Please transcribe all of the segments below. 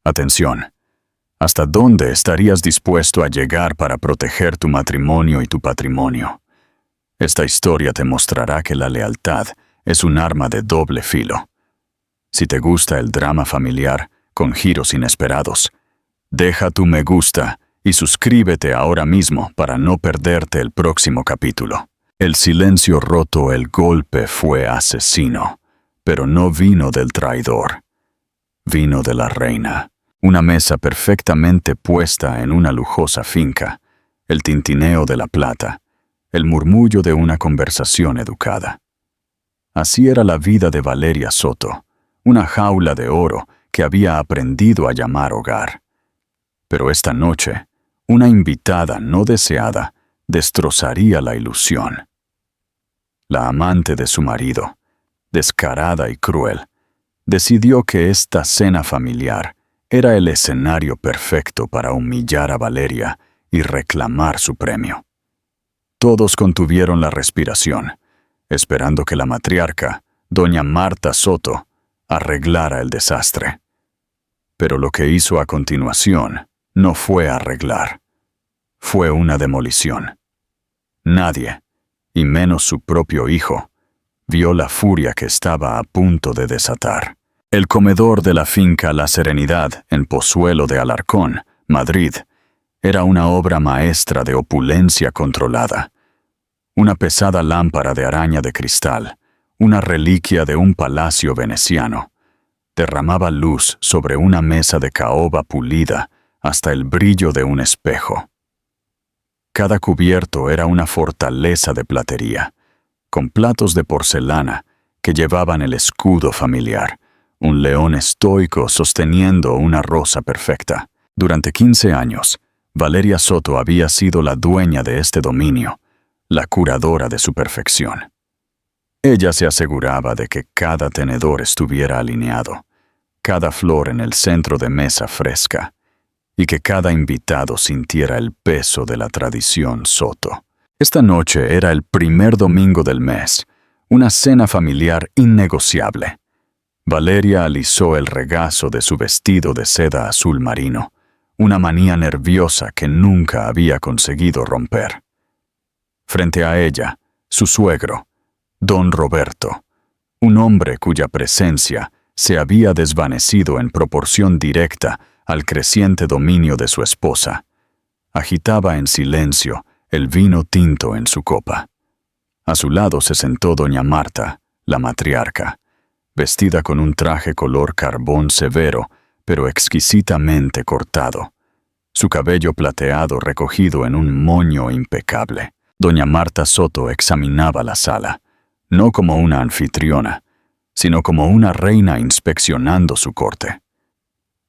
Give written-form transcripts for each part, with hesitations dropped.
Atención. ¿Hasta dónde estarías dispuesto a llegar para proteger tu matrimonio y tu patrimonio? Esta historia te mostrará que la lealtad es un arma de doble filo. Si te gusta el drama familiar con giros inesperados, deja tu me gusta y suscríbete ahora mismo para no perderte el próximo capítulo. El silencio roto, el golpe fue asesino, pero no vino del traidor. Vino de la reina. Una mesa perfectamente puesta en una lujosa finca, el tintineo de la plata, el murmullo de una conversación educada. Así era la vida de Valeria Soto, una jaula de oro que había aprendido a llamar hogar. Pero esta noche, una invitada no deseada destrozaría la ilusión. La amante de su marido, descarada y cruel, decidió que esta cena familiar era el escenario perfecto para humillar a Valeria y reclamar su premio. Todos contuvieron la respiración, esperando que la matriarca, doña Marta Soto, arreglara el desastre. Pero lo que hizo a continuación no fue arreglar. Fue una demolición. Nadie, y menos su propio hijo, vio la furia que estaba a punto de desatar. El comedor de la finca La Serenidad, en Pozuelo de Alarcón, Madrid, era una obra maestra de opulencia controlada. Una pesada lámpara de araña de cristal, una reliquia de un palacio veneciano, derramaba luz sobre una mesa de caoba pulida hasta el brillo de un espejo. Cada cubierto era una fortaleza de platería, con platos de porcelana que llevaban el escudo familiar, un león estoico sosteniendo una rosa perfecta. Durante 15 años, Valeria Soto había sido la dueña de este dominio, la curadora de su perfección. Ella se aseguraba de que cada tenedor estuviera alineado, cada flor en el centro de mesa fresca, y que cada invitado sintiera el peso de la tradición Soto. Esta noche era el primer domingo del mes, una cena familiar innegociable. Valeria alisó el regazo de su vestido de seda azul marino, una manía nerviosa que nunca había conseguido romper. Frente a ella, su suegro, don Roberto, un hombre cuya presencia se había desvanecido en proporción directa al creciente dominio de su esposa, agitaba en silencio el vino tinto en su copa. A su lado se sentó doña Marta, la matriarca, vestida con un traje color carbón severo, pero exquisitamente cortado, su cabello plateado recogido en un moño impecable. Doña Marta Soto examinaba la sala, no como una anfitriona, sino como una reina inspeccionando su corte.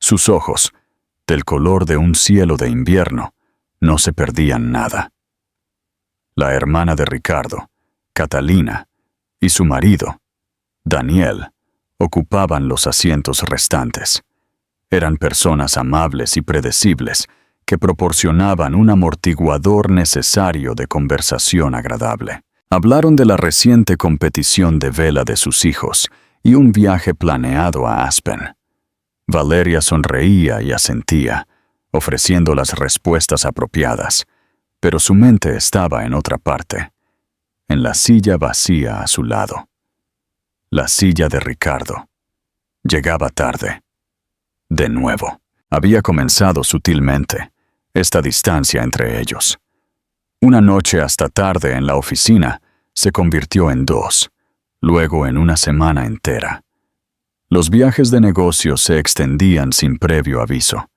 Sus ojos, del color de un cielo de invierno, no se perdían nada. La hermana de Ricardo, Catalina, y su marido, Daniel, ocupaban los asientos restantes. Eran personas amables y predecibles que proporcionaban un amortiguador necesario de conversación agradable. Hablaron de la reciente competición de vela de sus hijos y un viaje planeado a Aspen. Valeria sonreía y asentía, ofreciendo las respuestas apropiadas, pero su mente estaba en otra parte, en la silla vacía a su lado. La silla de Ricardo. Llegaba tarde. De nuevo. Había comenzado sutilmente esta distancia entre ellos. Una noche hasta tarde en la oficina se convirtió en 2, luego en una semana entera. Los viajes de negocios se extendían sin previo aviso.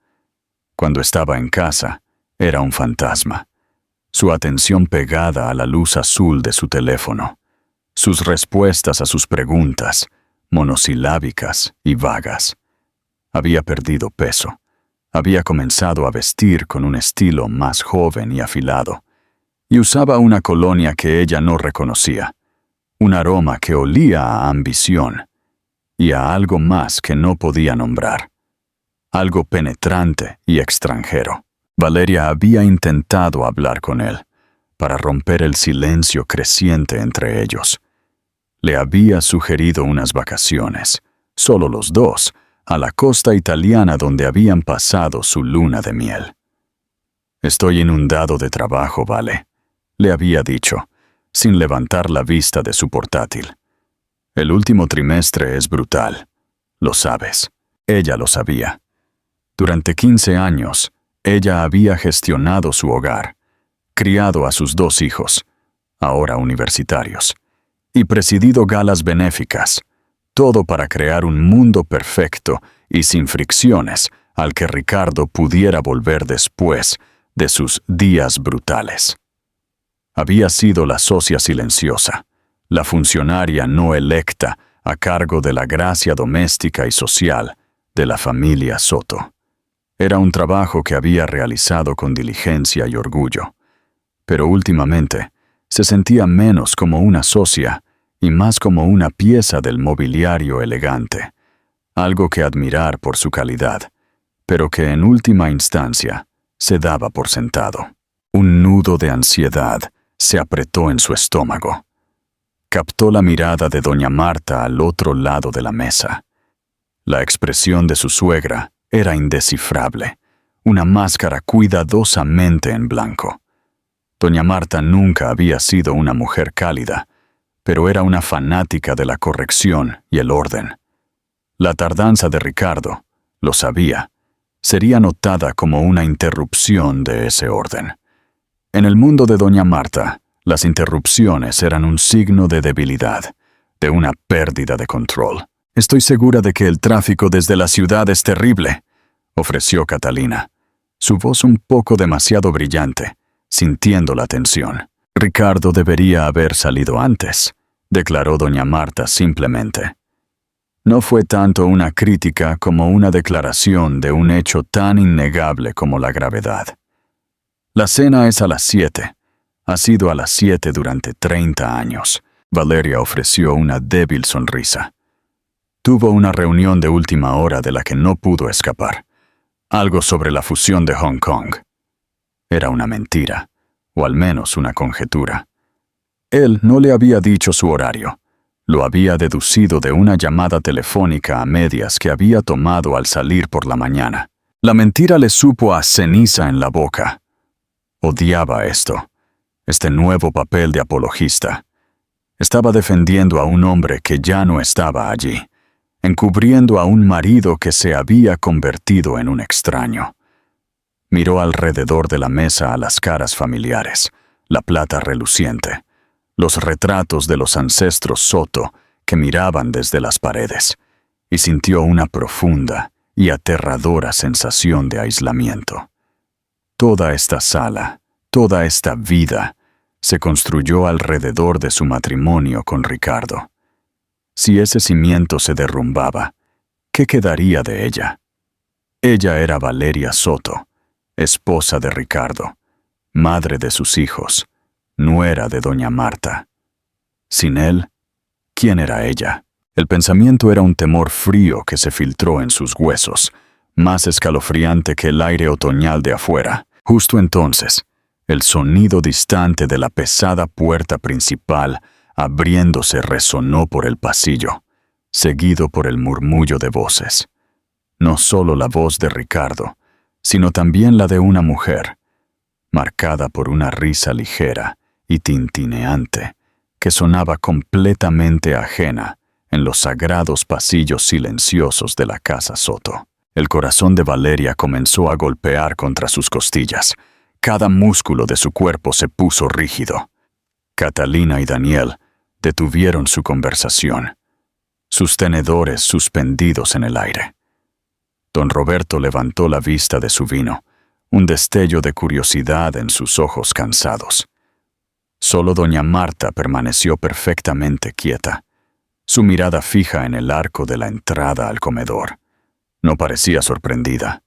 Cuando estaba en casa, era un fantasma. Su atención pegada a la luz azul de su teléfono. Sus respuestas a sus preguntas, monosilábicas y vagas. Había perdido peso. Había comenzado a vestir con un estilo más joven y afilado. Y usaba una colonia que ella no reconocía. Un aroma que olía a ambición. Y a algo más que no podía nombrar. Algo penetrante y extranjero. Valeria había intentado hablar con él, para romper el silencio creciente entre ellos. Le había sugerido unas vacaciones, solo los dos, a la costa italiana donde habían pasado su luna de miel. «Estoy inundado de trabajo, Vale», le había dicho, sin levantar la vista de su portátil. «El último trimestre es brutal. Lo sabes». Ella lo sabía. Durante 15 años, ella había gestionado su hogar, criado a sus 2 hijos, ahora universitarios, y presidido galas benéficas, todo para crear un mundo perfecto y sin fricciones al que Ricardo pudiera volver después de sus días brutales. Había sido la socia silenciosa, la funcionaria no electa a cargo de la gracia doméstica y social de la familia Soto. Era un trabajo que había realizado con diligencia y orgullo, pero últimamente se sentía menos como una socia y más como una pieza del mobiliario elegante, algo que admirar por su calidad, pero que en última instancia se daba por sentado. Un nudo de ansiedad se apretó en su estómago. Captó la mirada de doña Marta al otro lado de la mesa. La expresión de su suegra era indescifrable, una máscara cuidadosamente en blanco. Doña Marta nunca había sido una mujer cálida, pero era una fanática de la corrección y el orden. La tardanza de Ricardo, lo sabía, sería notada como una interrupción de ese orden. En el mundo de doña Marta, las interrupciones eran un signo de debilidad, de una pérdida de control. «Estoy segura de que el tráfico desde la ciudad es terrible», ofreció Catalina, su voz un poco demasiado brillante, sintiendo la tensión. «Ricardo debería haber salido antes», declaró doña Marta simplemente. No fue tanto una crítica como una declaración de un hecho tan innegable como la gravedad. «La cena es a las 7. Ha sido a las 7 durante 30 años», Valeria ofreció una débil sonrisa. Tuvo una reunión de última hora de la que no pudo escapar. Algo sobre la fusión de Hong Kong. Era una mentira, o al menos una conjetura. Él no le había dicho su horario. Lo había deducido de una llamada telefónica a medias que había tomado al salir por la mañana. La mentira le supo a ceniza en la boca. Odiaba esto, este nuevo papel de apologista. Estaba defendiendo a un hombre que ya no estaba allí, encubriendo a un marido que se había convertido en un extraño. Miró alrededor de la mesa a las caras familiares, la plata reluciente, los retratos de los ancestros Soto que miraban desde las paredes, y sintió una profunda y aterradora sensación de aislamiento. Toda esta sala, toda esta vida, se construyó alrededor de su matrimonio con Ricardo. Si ese cimiento se derrumbaba, ¿qué quedaría de ella? Ella era Valeria Soto, esposa de Ricardo, madre de sus hijos, nuera de doña Marta. Sin él, ¿quién era ella? El pensamiento era un temor frío que se filtró en sus huesos, más escalofriante que el aire otoñal de afuera. Justo entonces, el sonido distante de la pesada puerta principal abriéndose resonó por el pasillo, seguido por el murmullo de voces. No solo la voz de Ricardo, sino también la de una mujer, marcada por una risa ligera y tintineante, que sonaba completamente ajena en los sagrados pasillos silenciosos de la casa Soto. El corazón de Valeria comenzó a golpear contra sus costillas. Cada músculo de su cuerpo se puso rígido. Catalina y Daniel detuvieron su conversación, sus tenedores suspendidos en el aire. Don Roberto levantó la vista de su vino, un destello de curiosidad en sus ojos cansados. Solo doña Marta permaneció perfectamente quieta, su mirada fija en el arco de la entrada al comedor. No parecía sorprendida.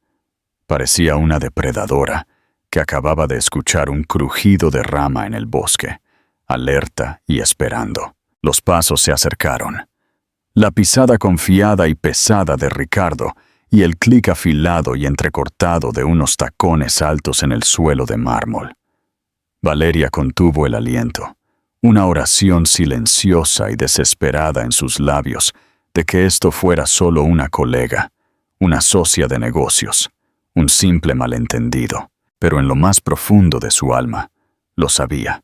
Parecía una depredadora que acababa de escuchar un crujido de rama en el bosque, alerta y esperando. Los pasos se acercaron. La pisada confiada y pesada de Ricardo y el clic afilado y entrecortado de unos tacones altos en el suelo de mármol. Valeria contuvo el aliento, una oración silenciosa y desesperada en sus labios de que esto fuera solo una colega, una socia de negocios, un simple malentendido, pero en lo más profundo de su alma, lo sabía.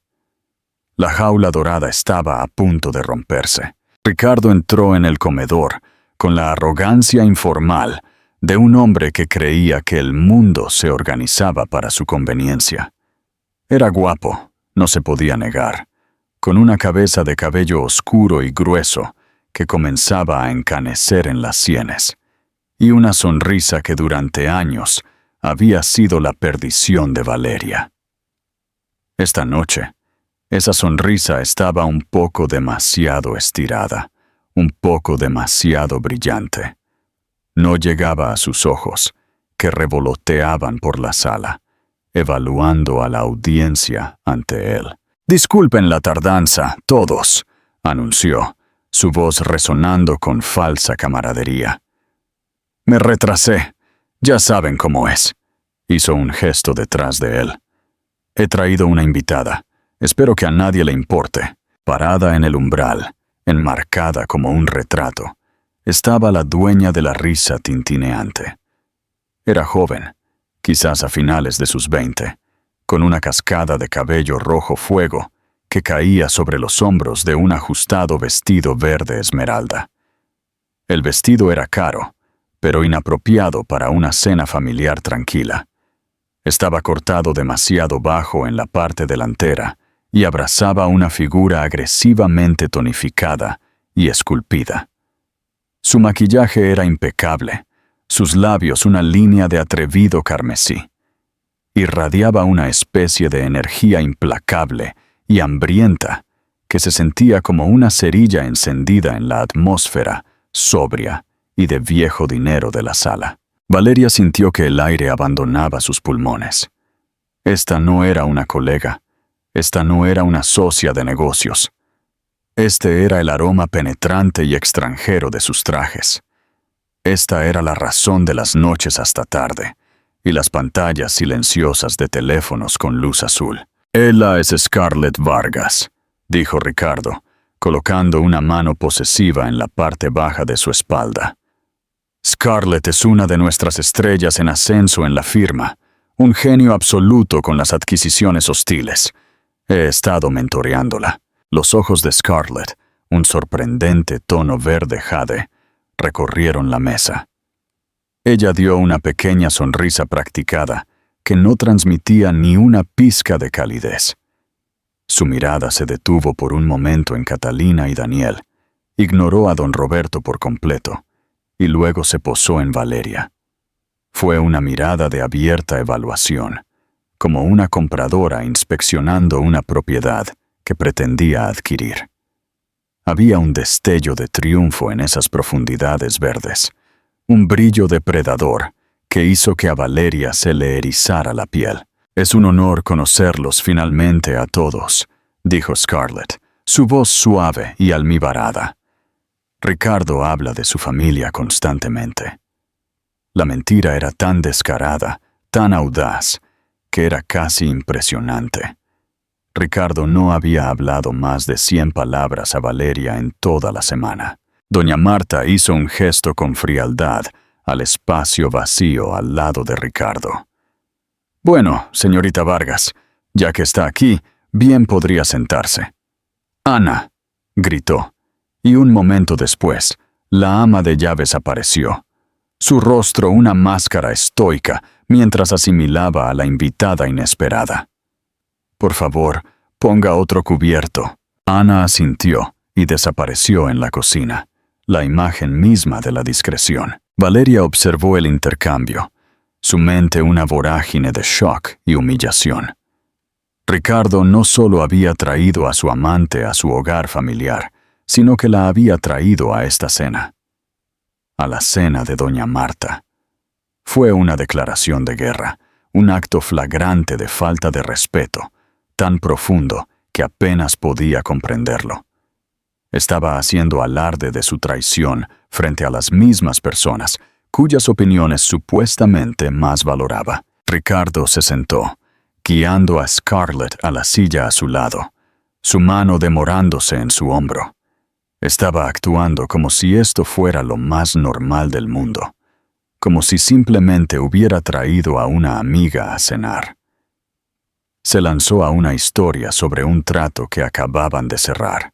La jaula dorada estaba a punto de romperse. Ricardo entró en el comedor con la arrogancia informal de un hombre que creía que el mundo se organizaba para su conveniencia. Era guapo, no se podía negar, con una cabeza de cabello oscuro y grueso que comenzaba a encanecer en las sienes, y una sonrisa que durante años había sido la perdición de Valeria. Esta noche, esa sonrisa estaba un poco demasiado estirada, un poco demasiado brillante. No llegaba a sus ojos, que revoloteaban por la sala, evaluando a la audiencia ante él. «Disculpen la tardanza, todos», anunció, su voz resonando con falsa camaradería. «Me retrasé. Ya saben cómo es». Hizo un gesto detrás de él. «He traído una invitada. Espero que a nadie le importe». Parada en el umbral, enmarcada como un retrato, estaba la dueña de la risa tintineante. Era joven, quizás a finales de sus 20, con una cascada de cabello rojo fuego que caía sobre los hombros de un ajustado vestido verde esmeralda. El vestido era caro, pero inapropiado para una cena familiar tranquila. Estaba cortado demasiado bajo en la parte delantera y abrazaba una figura agresivamente tonificada y esculpida. Su maquillaje era impecable, sus labios una línea de atrevido carmesí. Irradiaba una especie de energía implacable y hambrienta que se sentía como una cerilla encendida en la atmósfera sobria y de viejo dinero de la sala. Valeria sintió que el aire abandonaba sus pulmones. Esta no era una colega, esta no era una socia de negocios. Este era el aroma penetrante y extranjero de sus trajes. Esta era la razón de las noches hasta tarde y las pantallas silenciosas de teléfonos con luz azul. «Ella es Scarlett Vargas», dijo Ricardo, colocando una mano posesiva en la parte baja de su espalda. «Scarlett es una de nuestras estrellas en ascenso en la firma, un genio absoluto con las adquisiciones hostiles. He estado mentoreándola». Los ojos de Scarlett, un sorprendente tono verde jade, recorrieron la mesa. Ella dio una pequeña sonrisa practicada que no transmitía ni una pizca de calidez. Su mirada se detuvo por un momento en Catalina y Daniel, ignoró a don Roberto por completo, y luego se posó en Valeria. Fue una mirada de abierta evaluación, como una compradora inspeccionando una propiedad que pretendía adquirir. Había un destello de triunfo en esas profundidades verdes, un brillo depredador que hizo que a Valeria se le erizara la piel. «Es un honor conocerlos finalmente a todos», dijo Scarlett, su voz suave y almibarada. «Ricardo habla de su familia constantemente». La mentira era tan descarada, tan audaz, que era casi impresionante. Ricardo no había hablado más de 100 palabras a Valeria en toda la semana. Doña Marta hizo un gesto con frialdad al espacio vacío al lado de Ricardo. «Bueno, señorita Vargas, ya que está aquí, bien podría sentarse». «Ana», gritó, y un momento después, la ama de llaves apareció. Su rostro una máscara estoica mientras asimilaba a la invitada inesperada. «Por favor, ponga otro cubierto». Ana asintió y desapareció en la cocina, la imagen misma de la discreción. Valeria observó el intercambio, su mente una vorágine de shock y humillación. Ricardo no solo había traído a su amante a su hogar familiar, sino que la había traído a esta cena. A la cena de doña Marta. Fue una declaración de guerra, un acto flagrante de falta de respeto, tan profundo que apenas podía comprenderlo. Estaba haciendo alarde de su traición frente a las mismas personas cuyas opiniones supuestamente más valoraba. Ricardo se sentó, guiando a Scarlett a la silla a su lado, su mano demorándose en su hombro. Estaba actuando como si esto fuera lo más normal del mundo. como si simplemente hubiera traído a una amiga a cenar. Se lanzó a una historia sobre un trato que acababan de cerrar.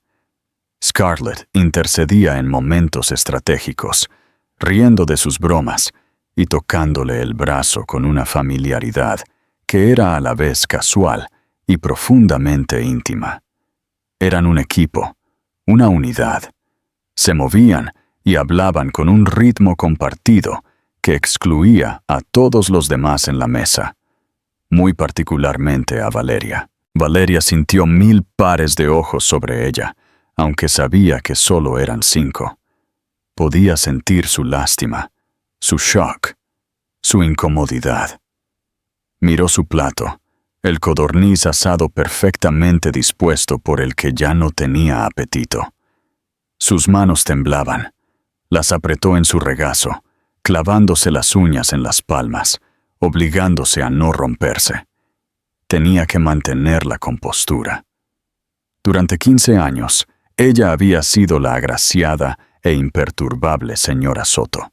Scarlett intercedía en momentos estratégicos, riendo de sus bromas y tocándole el brazo con una familiaridad que era a la vez casual y profundamente íntima. Eran un equipo, una unidad. Se movían y hablaban con un ritmo compartido que excluía a todos los demás en la mesa, muy particularmente a Valeria. Valeria sintió 1000 pares de ojos sobre ella, aunque sabía que solo eran 5. Podía sentir su lástima, su shock, su incomodidad. Miró su plato, el codorniz asado perfectamente dispuesto por el que ya no tenía apetito. Sus manos temblaban. Las apretó en su regazo, clavándose las uñas en las palmas, obligándose a no romperse. Tenía que mantener la compostura. Durante 15 años, ella había sido la agraciada e imperturbable señora Soto.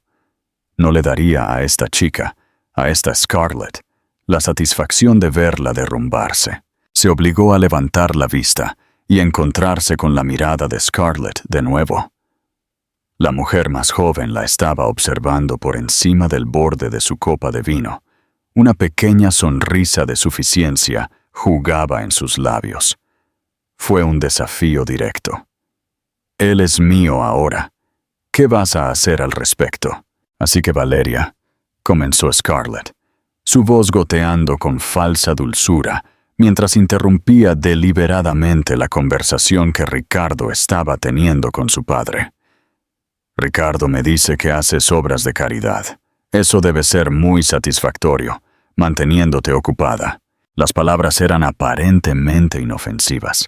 No le daría a esta chica, a esta Scarlett, la satisfacción de verla derrumbarse. Se obligó a levantar la vista y encontrarse con la mirada de Scarlett de nuevo. La mujer más joven la estaba observando por encima del borde de su copa de vino. Una pequeña sonrisa de suficiencia jugaba en sus labios. Fue un desafío directo. Él es mío ahora. ¿Qué vas a hacer al respecto? Así que Valeria, comenzó Scarlett, su voz goteando con falsa dulzura, mientras interrumpía deliberadamente la conversación que Ricardo estaba teniendo con su padre. Ricardo me dice que haces obras de caridad. Eso debe ser muy satisfactorio, manteniéndote ocupada. Las palabras eran aparentemente inofensivas,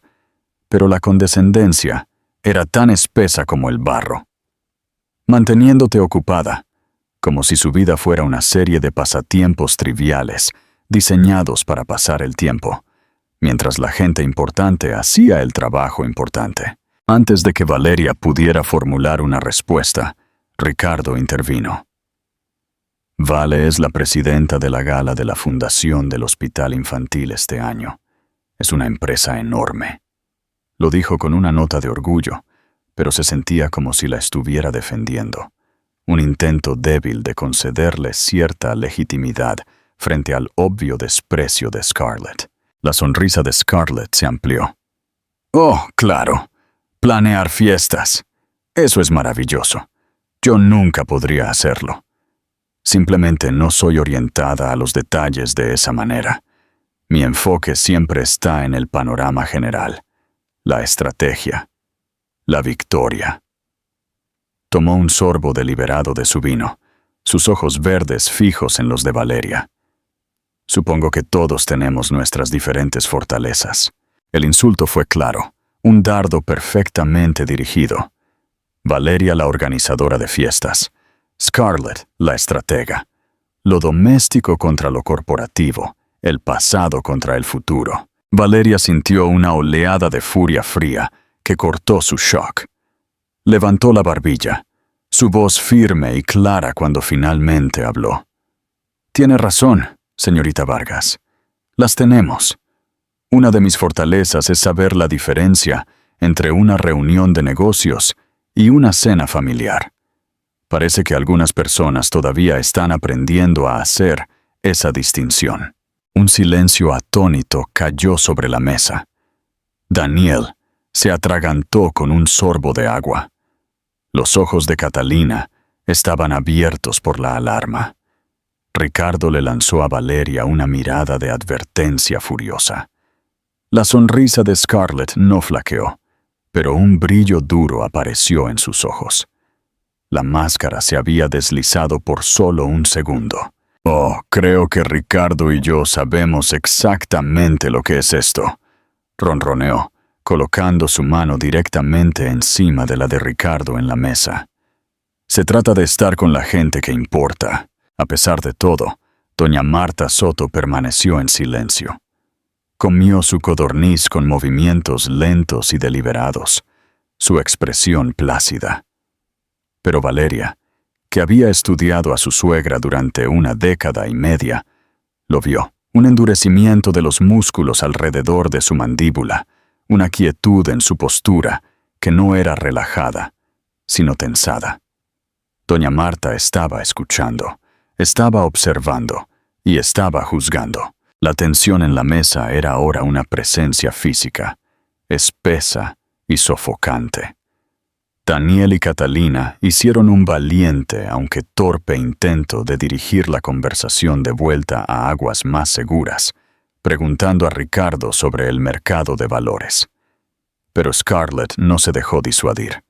pero la condescendencia era tan espesa como el barro. Manteniéndote ocupada, como si su vida fuera una serie de pasatiempos triviales, diseñados para pasar el tiempo, mientras la gente importante hacía el trabajo importante. Antes de que Valeria pudiera formular una respuesta, Ricardo intervino. Vale es la presidenta de la gala de la Fundación del Hospital Infantil este año. Es una empresa enorme. Lo dijo con una nota de orgullo, pero se sentía como si la estuviera defendiendo. Un intento débil de concederle cierta legitimidad frente al obvio desprecio de Scarlett. La sonrisa de Scarlett se amplió. «Oh, claro. Planear fiestas. Eso es maravilloso. Yo nunca podría hacerlo. Simplemente no soy orientada a los detalles de esa manera. Mi enfoque siempre está en el panorama general, la estrategia, la victoria». Tomó un sorbo deliberado de su vino, sus ojos verdes fijos en los de Valeria. Supongo que todos tenemos nuestras diferentes fortalezas. El insulto fue claro, un dardo perfectamente dirigido. Valeria, la organizadora de fiestas. Scarlett, la estratega. Lo doméstico contra lo corporativo, el pasado contra el futuro. Valeria sintió una oleada de furia fría que cortó su shock. Levantó la barbilla, su voz firme y clara cuando finalmente habló. «Tiene razón, señorita Vargas. Las tenemos. Una de mis fortalezas es saber la diferencia entre una reunión de negocios y una cena familiar. Parece que algunas personas todavía están aprendiendo a hacer esa distinción». Un silencio atónito cayó sobre la mesa. Daniel se atragantó con un sorbo de agua. Los ojos de Catalina estaban abiertos por la alarma. Ricardo le lanzó a Valeria una mirada de advertencia furiosa. La sonrisa de Scarlett no flaqueó, pero un brillo duro apareció en sus ojos. La máscara se había deslizado por solo un segundo. «Oh, creo que Ricardo y yo sabemos exactamente lo que es esto», ronroneó, colocando su mano directamente encima de la de Ricardo en la mesa. «Se trata de estar con la gente que importa». A pesar de todo, doña Marta Soto permaneció en silencio. Comió su codorniz con movimientos lentos y deliberados, su expresión plácida. Pero Valeria, que había estudiado a su suegra durante 1 década y media, lo vio. Un endurecimiento de los músculos alrededor de su mandíbula, una quietud en su postura que no era relajada, sino tensada. Doña Marta estaba escuchando, estaba observando y estaba juzgando. La tensión en la mesa era ahora una presencia física, espesa y sofocante. Daniel y Catalina hicieron un valiente, aunque torpe intento de dirigir la conversación de vuelta a aguas más seguras, preguntando a Ricardo sobre el mercado de valores. Pero Scarlett no se dejó disuadir.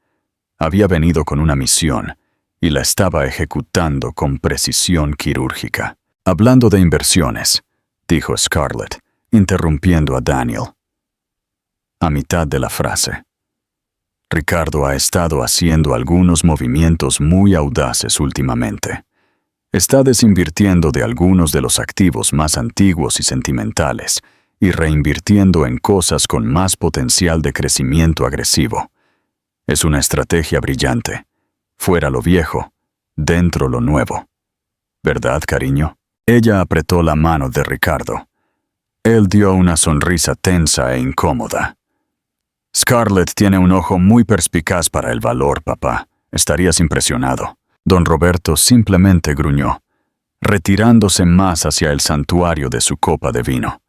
Había venido con una misión y la estaba ejecutando con precisión quirúrgica. Hablando de inversiones, dijo Scarlett, interrumpiendo a Daniel. A mitad de la frase. Ricardo ha estado haciendo algunos movimientos muy audaces últimamente. Está desinvirtiendo de algunos de los activos más antiguos y sentimentales y reinvirtiendo en cosas con más potencial de crecimiento agresivo. Es una estrategia brillante. Fuera lo viejo, dentro lo nuevo. ¿Verdad, cariño? Ella apretó la mano de Ricardo. Él dio una sonrisa tensa e incómoda. Scarlett tiene un ojo muy perspicaz para el valor, papá. Estarías impresionado. Don Roberto simplemente gruñó, retirándose más hacia el santuario de su copa de vino.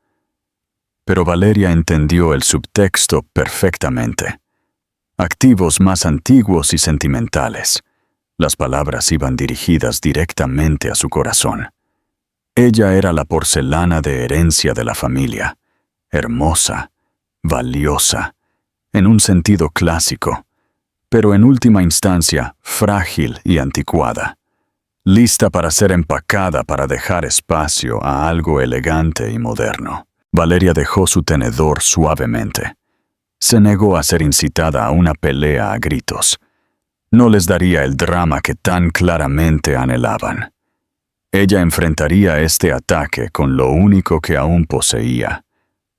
Pero Valeria entendió el subtexto perfectamente. Activos más antiguos y sentimentales. Las palabras iban dirigidas directamente a su corazón. Ella era la porcelana de herencia de la familia, hermosa, valiosa, en un sentido clásico, pero en última instancia frágil y anticuada, lista para ser empacada para dejar espacio a algo elegante y moderno. Valeria dejó su tenedor suavemente. Se negó a ser incitada a una pelea a gritos. No les daría el drama que tan claramente anhelaban. Ella enfrentaría este ataque con lo único que aún poseía,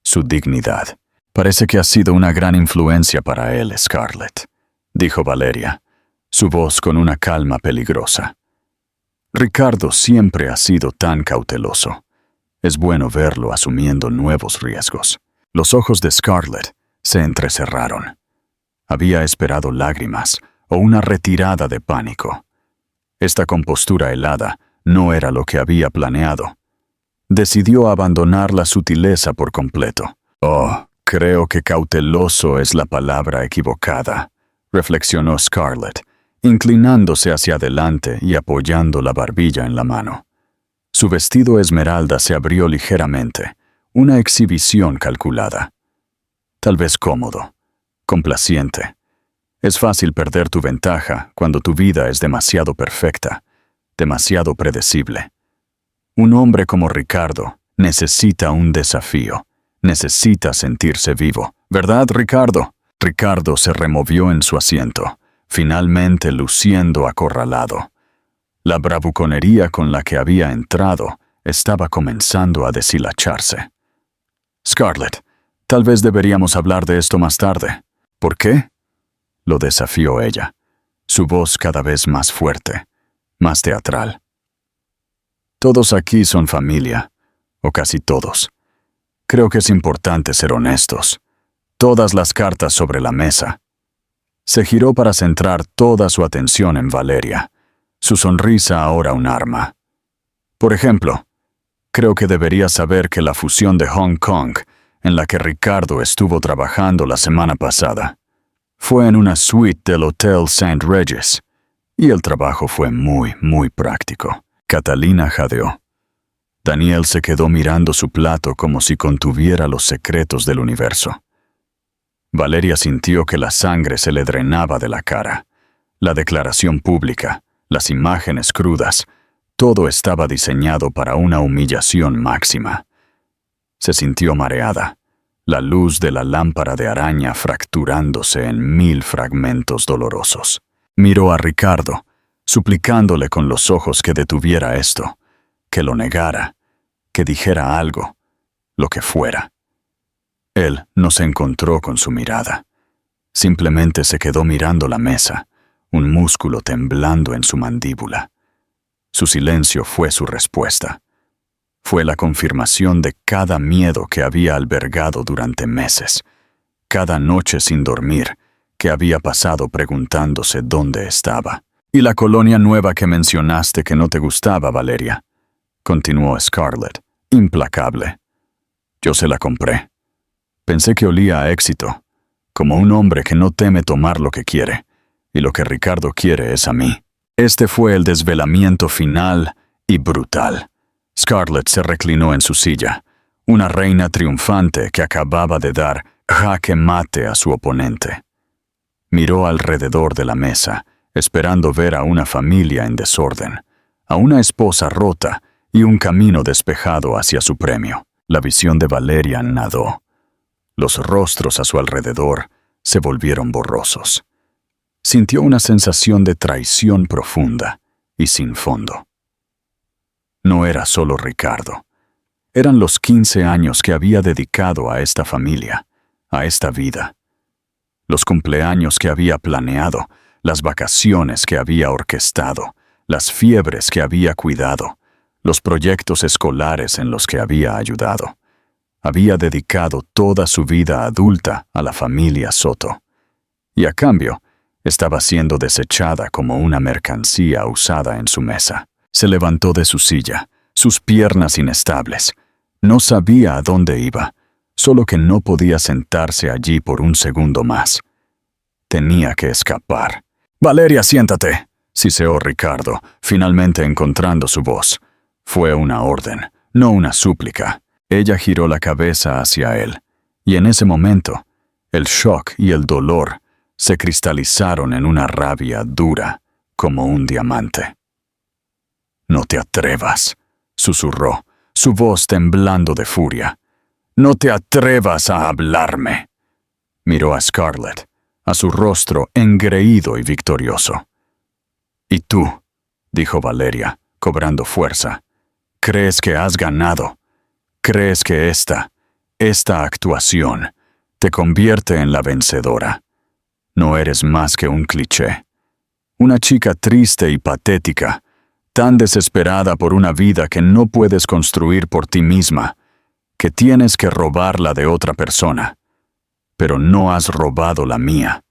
su dignidad. Parece que ha sido una gran influencia para él, Scarlett, dijo Valeria, su voz con una calma peligrosa. Ricardo siempre ha sido tan cauteloso. Es bueno verlo asumiendo nuevos riesgos. Los ojos de Scarlett se entrecerraron. Había esperado lágrimas o una retirada de pánico. Esta compostura helada no era lo que había planeado. Decidió abandonar la sutileza por completo. Oh, creo que cauteloso es la palabra equivocada, reflexionó Scarlett, inclinándose hacia adelante y apoyando la barbilla en la mano. Su vestido esmeralda se abrió ligeramente, una exhibición calculada. Tal vez cómodo, complaciente. Es fácil perder tu ventaja cuando tu vida es demasiado perfecta, demasiado predecible. Un hombre como Ricardo necesita un desafío, necesita sentirse vivo. ¿Verdad, Ricardo? Ricardo se removió en su asiento, finalmente luciendo acorralado. La bravuconería con la que había entrado estaba comenzando a deshilacharse. Scarlett, tal vez deberíamos hablar de esto más tarde. ¿Por qué? Lo desafió ella, su voz cada vez más fuerte, más teatral. Todos aquí son familia, o casi todos. Creo que es importante ser honestos. Todas las cartas sobre la mesa. Se giró para centrar toda su atención en Valeria, su sonrisa ahora un arma. Por ejemplo, creo que deberías saber que la fusión de Hong Kong, en la que Ricardo estuvo trabajando la semana pasada, fue en una suite del Hotel St. Regis, y el trabajo fue muy práctico. Catalina jadeó. Daniel se quedó mirando su plato como si contuviera los secretos del universo. Valeria sintió que la sangre se le drenaba de la cara. La declaración pública, las imágenes crudas, todo estaba diseñado para una humillación máxima. Se sintió mareada, la luz de la lámpara de araña fracturándose en 1000 fragmentos dolorosos. Miró a Ricardo, suplicándole con los ojos que detuviera esto, que lo negara, que dijera algo, lo que fuera. Él no se encontró con su mirada. Simplemente se quedó mirando la mesa, un músculo temblando en su mandíbula. Su silencio fue su respuesta. Fue la confirmación de cada miedo que había albergado durante meses, cada noche sin dormir que había pasado preguntándose dónde estaba. «¿Y la colonia nueva que mencionaste que no te gustaba, Valeria?», continuó Scarlett, implacable. «Yo se la compré. Pensé que olía a éxito, como un hombre que no teme tomar lo que quiere, y lo que Ricardo quiere es a mí». Este fue el desvelamiento final y brutal. Scarlett se reclinó en su silla, una reina triunfante que acababa de dar jaque mate a su oponente. Miró alrededor de la mesa, esperando ver a una familia en desorden, a una esposa rota y un camino despejado hacia su premio. La visión de Valeria nadó. Los rostros a su alrededor se volvieron borrosos. Sintió una sensación de traición profunda y sin fondo. No era solo Ricardo. Eran los 15 años que había dedicado a esta familia, a esta vida. Los cumpleaños que había planeado, las vacaciones que había orquestado, las fiebres que había cuidado, los proyectos escolares en los que había ayudado. Había dedicado toda su vida adulta a la familia Soto. Y a cambio, estaba siendo desechada como una mercancía usada en su mesa. Se levantó de su silla, sus piernas inestables. No sabía a dónde iba, solo que no podía sentarse allí por un segundo más. Tenía que escapar. «Valeria, siéntate», siseó Ricardo, finalmente encontrando su voz. Fue una orden, no una súplica. Ella giró la cabeza hacia él, y en ese momento, el shock y el dolor se cristalizaron en una rabia dura como un diamante. «No te atrevas», susurró, su voz temblando de furia. «No te atrevas a hablarme». Miró a Scarlett, a su rostro engreído y victorioso. «¿Y tú?», dijo Valeria, cobrando fuerza. «¿Crees que has ganado? ¿Crees que esta actuación te convierte en la vencedora? No eres más que un cliché. Una chica triste y patética, tan desesperada por una vida que no puedes construir por ti misma, que tienes que robarla de otra persona. Pero no has robado la mía.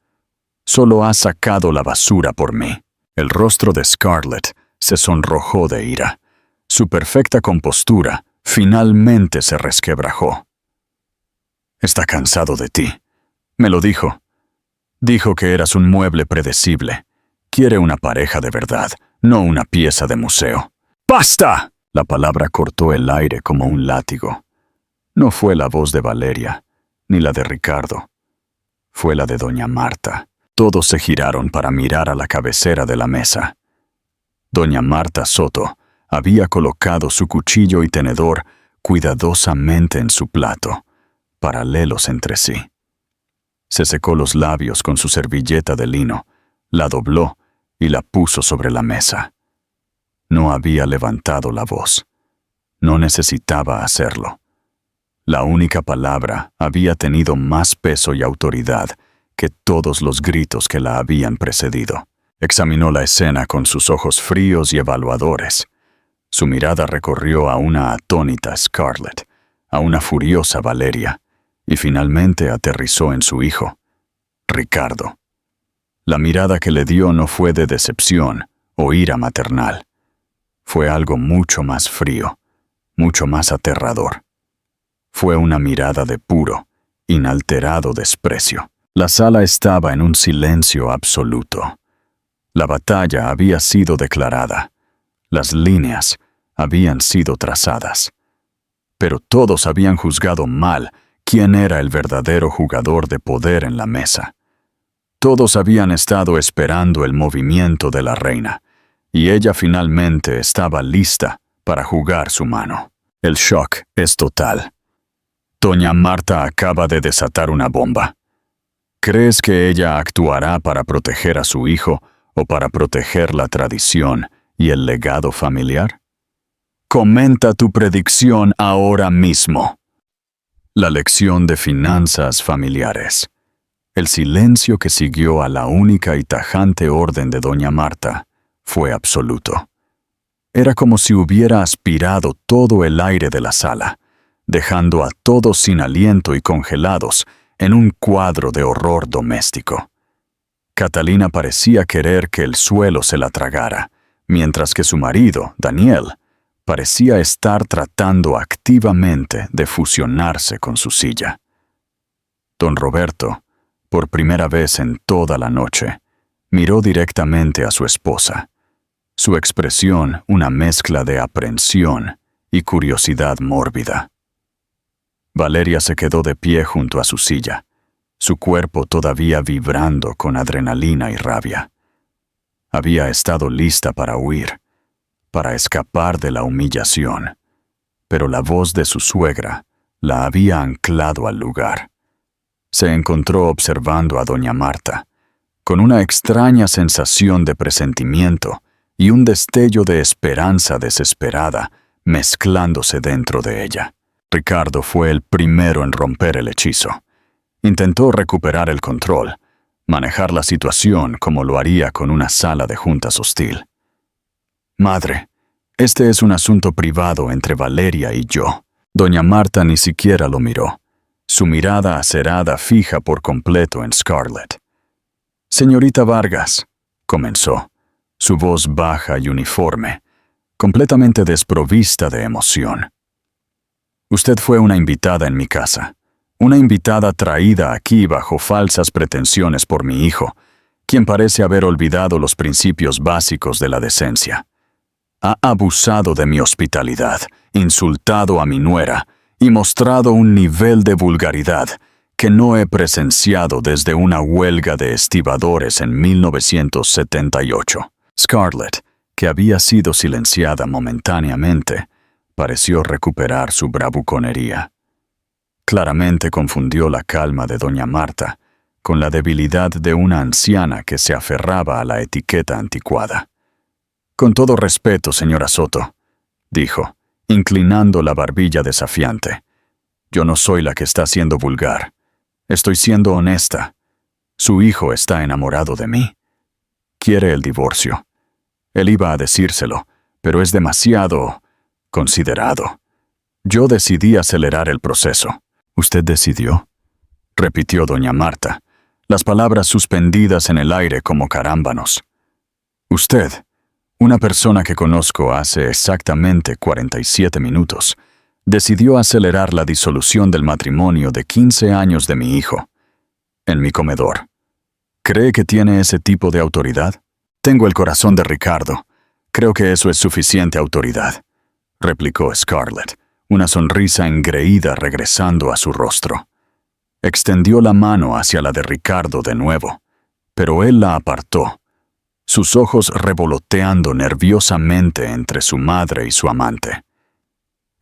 Solo has sacado la basura por mí». El rostro de Scarlett se sonrojó de ira. Su perfecta compostura finalmente se resquebrajó. «Está cansado de ti. Me lo dijo. Dijo que eras un mueble predecible. Quiere una pareja de verdad, no una pieza de museo». «¡Basta!». La palabra cortó el aire como un látigo. No fue la voz de Valeria, ni la de Ricardo. Fue la de doña Marta. Todos se giraron para mirar a la cabecera de la mesa. Doña Marta Soto había colocado su cuchillo y tenedor cuidadosamente en su plato, paralelos entre sí. Se secó los labios con su servilleta de lino, la dobló y la puso sobre la mesa. No había levantado la voz. No necesitaba hacerlo. La única palabra había tenido más peso y autoridad que todos los gritos que la habían precedido. Examinó la escena con sus ojos fríos y evaluadores. Su mirada recorrió a una atónita Scarlett, a una furiosa Valeria, y finalmente aterrizó en su hijo, Ricardo. La mirada que le dio no fue de decepción o ira maternal. Fue algo mucho más frío, mucho más aterrador. Fue una mirada de puro, inalterado desprecio. La sala estaba en un silencio absoluto. La batalla había sido declarada. Las líneas habían sido trazadas. Pero todos habían juzgado mal quién era el verdadero jugador de poder en la mesa. Todos habían estado esperando el movimiento de la reina, y ella finalmente estaba lista para jugar su mano. El shock es total. Doña Marta acaba de desatar una bomba. ¿Crees que ella actuará para proteger a su hijo o para proteger la tradición y el legado familiar? Comenta tu predicción ahora mismo. La lección de finanzas familiares. El silencio que siguió a la única y tajante orden de doña Marta fue absoluto. Era como si hubiera aspirado todo el aire de la sala, dejando a todos sin aliento y congelados en un cuadro de horror doméstico. Catalina parecía querer que el suelo se la tragara, mientras que su marido, Daniel, parecía estar tratando activamente de fusionarse con su silla. Don Roberto, por primera vez en toda la noche, miró directamente a su esposa. Su expresión una mezcla de aprensión y curiosidad mórbida. Valeria se quedó de pie junto a su silla, su cuerpo todavía vibrando con adrenalina y rabia. Había estado lista para huir, para escapar de la humillación, pero la voz de su suegra la había anclado al lugar. Se encontró observando a doña Marta, con una extraña sensación de presentimiento y un destello de esperanza desesperada mezclándose dentro de ella. Ricardo fue el primero en romper el hechizo. Intentó recuperar el control, manejar la situación como lo haría con una sala de juntas hostil. «Madre, este es un asunto privado entre Valeria y yo». Doña Marta ni siquiera lo miró, su mirada acerada fija por completo en Scarlett. «Señorita Vargas», comenzó, su voz baja y uniforme, completamente desprovista de emoción. «Usted fue una invitada en mi casa, una invitada traída aquí bajo falsas pretensiones por mi hijo, quien parece haber olvidado los principios básicos de la decencia. Ha abusado de mi hospitalidad, insultado a mi nuera y mostrado un nivel de vulgaridad que no he presenciado desde una huelga de estibadores en 1978. Scarlett, que había sido silenciada momentáneamente, pareció recuperar su bravuconería. Claramente confundió la calma de doña Marta con la debilidad de una anciana que se aferraba a la etiqueta anticuada. «Con todo respeto, señora Soto», dijo, inclinando la barbilla desafiante. «Yo no soy la que está siendo vulgar. Estoy siendo honesta. Su hijo está enamorado de mí. Quiere el divorcio. Él iba a decírselo, pero es demasiado considerado. Yo decidí acelerar el proceso». «¿Usted decidió?», repitió doña Marta, las palabras suspendidas en el aire como carámbanos. «Usted, una persona que conozco hace exactamente 47 minutos, decidió acelerar la disolución del matrimonio de 15 años de mi hijo, en mi comedor. ¿Cree que tiene ese tipo de autoridad?». «Tengo el corazón de Ricardo. Creo que eso es suficiente autoridad», replicó Scarlett, una sonrisa engreída regresando a su rostro. Extendió la mano hacia la de Ricardo de nuevo, pero él la apartó, sus ojos revoloteando nerviosamente entre su madre y su amante.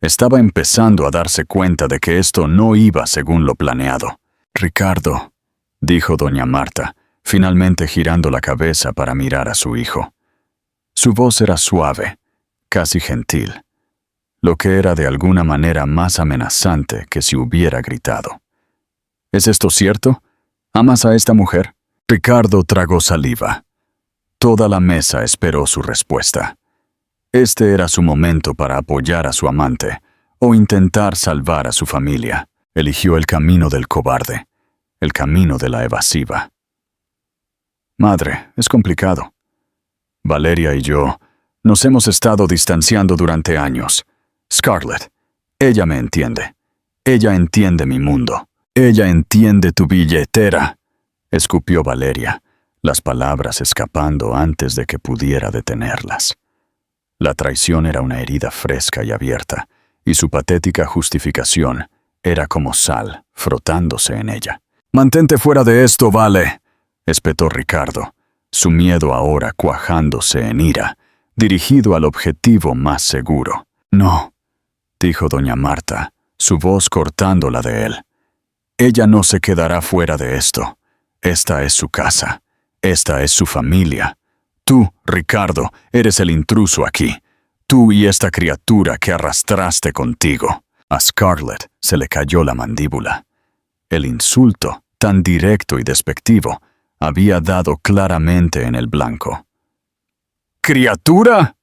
Estaba empezando a darse cuenta de que esto no iba según lo planeado. «Ricardo», dijo doña Marta, finalmente girando la cabeza para mirar a su hijo. Su voz era suave, casi gentil, lo que era de alguna manera más amenazante que si hubiera gritado. «¿Es esto cierto? ¿Amas a esta mujer?». Ricardo tragó saliva. Toda la mesa esperó su respuesta. Este era su momento para apoyar a su amante o intentar salvar a su familia. Eligió el camino del cobarde, el camino de la evasiva. «Madre, es complicado. Valeria y yo nos hemos estado distanciando durante años. Scarlett, ella me entiende. Ella entiende mi mundo. Ella entiende tu billetera», escupió Valeria, las palabras escapando antes de que pudiera detenerlas. La traición era una herida fresca y abierta, y su patética justificación era como sal frotándose en ella. «Mantente fuera de esto, Vale», espetó Ricardo, su miedo ahora cuajándose en ira, dirigido al objetivo más seguro. «No», dijo doña Marta, su voz cortando la de él. «Ella no se quedará fuera de esto. Esta es su casa. Esta es su familia. Tú, Ricardo, eres el intruso aquí. Tú y esta criatura que arrastraste contigo». A Scarlett se le cayó la mandíbula. El insulto, tan directo y despectivo, había dado claramente en el blanco. «¿Criatura?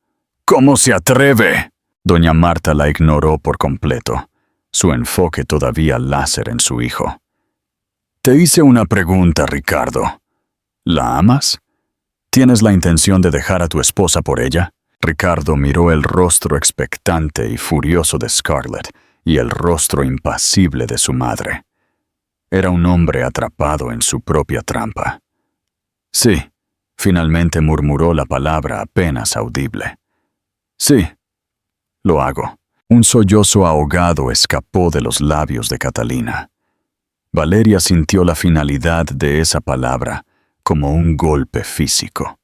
¿Cómo se atreve?». Doña Marta la ignoró por completo, su enfoque todavía láser en su hijo. «Te hice una pregunta, Ricardo. ¿La amas? ¿Tienes la intención de dejar a tu esposa por ella?». Ricardo miró el rostro expectante y furioso de Scarlett y el rostro impasible de su madre. Era un hombre atrapado en su propia trampa. «Sí», finalmente murmuró la palabra apenas audible. «Sí, lo hago». Un sollozo ahogado escapó de los labios de Catalina. Valeria sintió la finalidad de esa palabra como un golpe físico.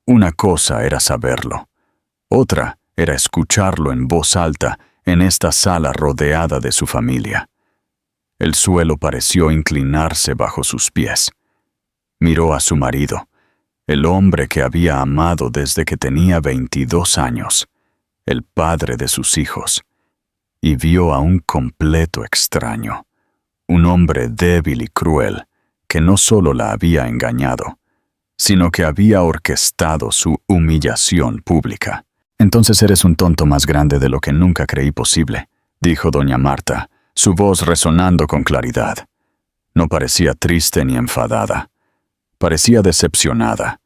Una cosa era saberlo, otra era escucharlo en voz alta en esta sala rodeada de su familia. El suelo pareció inclinarse bajo sus pies. Miró a su marido, el hombre que había amado desde que tenía 22 años, el padre de sus hijos, y vio a un completo extraño, un hombre débil y cruel que no solo la había engañado, sino que había orquestado su humillación pública. «Entonces eres un tonto más grande de lo que nunca creí posible», dijo doña Marta, su voz resonando con claridad. No parecía triste ni enfadada. Parecía decepcionada,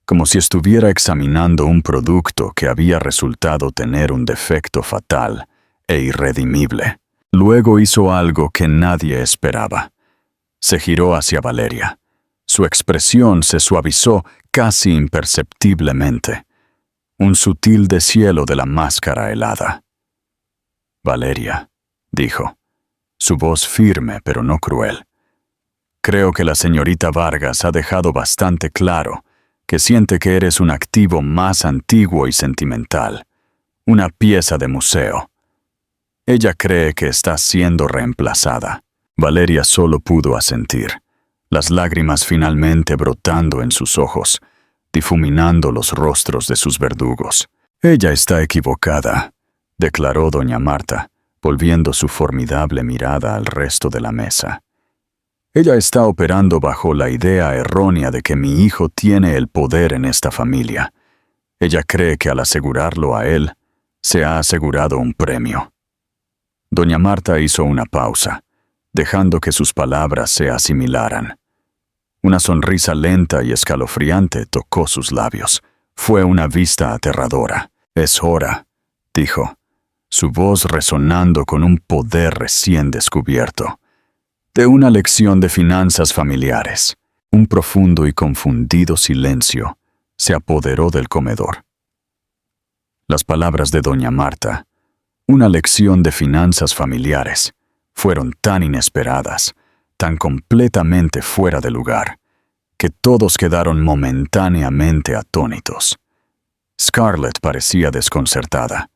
como si estuviera examinando un producto que había resultado tener un defecto fatal e irredimible. Luego hizo algo que nadie esperaba. Se giró hacia Valeria. Su expresión se suavizó casi imperceptiblemente. Un sutil deshielo de la máscara helada. «Valeria», dijo, su voz firme pero no cruel. «Creo que la señorita Vargas ha dejado bastante claro que siente que eres un activo más antiguo y sentimental, una pieza de museo. Ella cree que estás siendo reemplazada». Valeria solo pudo asentir, las lágrimas finalmente brotando en sus ojos, difuminando los rostros de sus verdugos. «Ella está equivocada», declaró doña Marta, volviendo su formidable mirada al resto de la mesa. «Ella está operando bajo la idea errónea de que mi hijo tiene el poder en esta familia. Ella cree que al asegurarlo a él, se ha asegurado un premio». Doña Marta hizo una pausa, dejando que sus palabras se asimilaran. Una sonrisa lenta y escalofriante tocó sus labios. Fue una vista aterradora. «Es hora», dijo, su voz resonando con un poder recién descubierto, «de una lección de finanzas familiares». Un profundo y confundido silencio se apoderó del comedor. Las palabras de doña Marta, «una lección de finanzas familiares», fueron tan inesperadas, tan completamente fuera de lugar, que todos quedaron momentáneamente atónitos. Scarlett parecía desconcertada,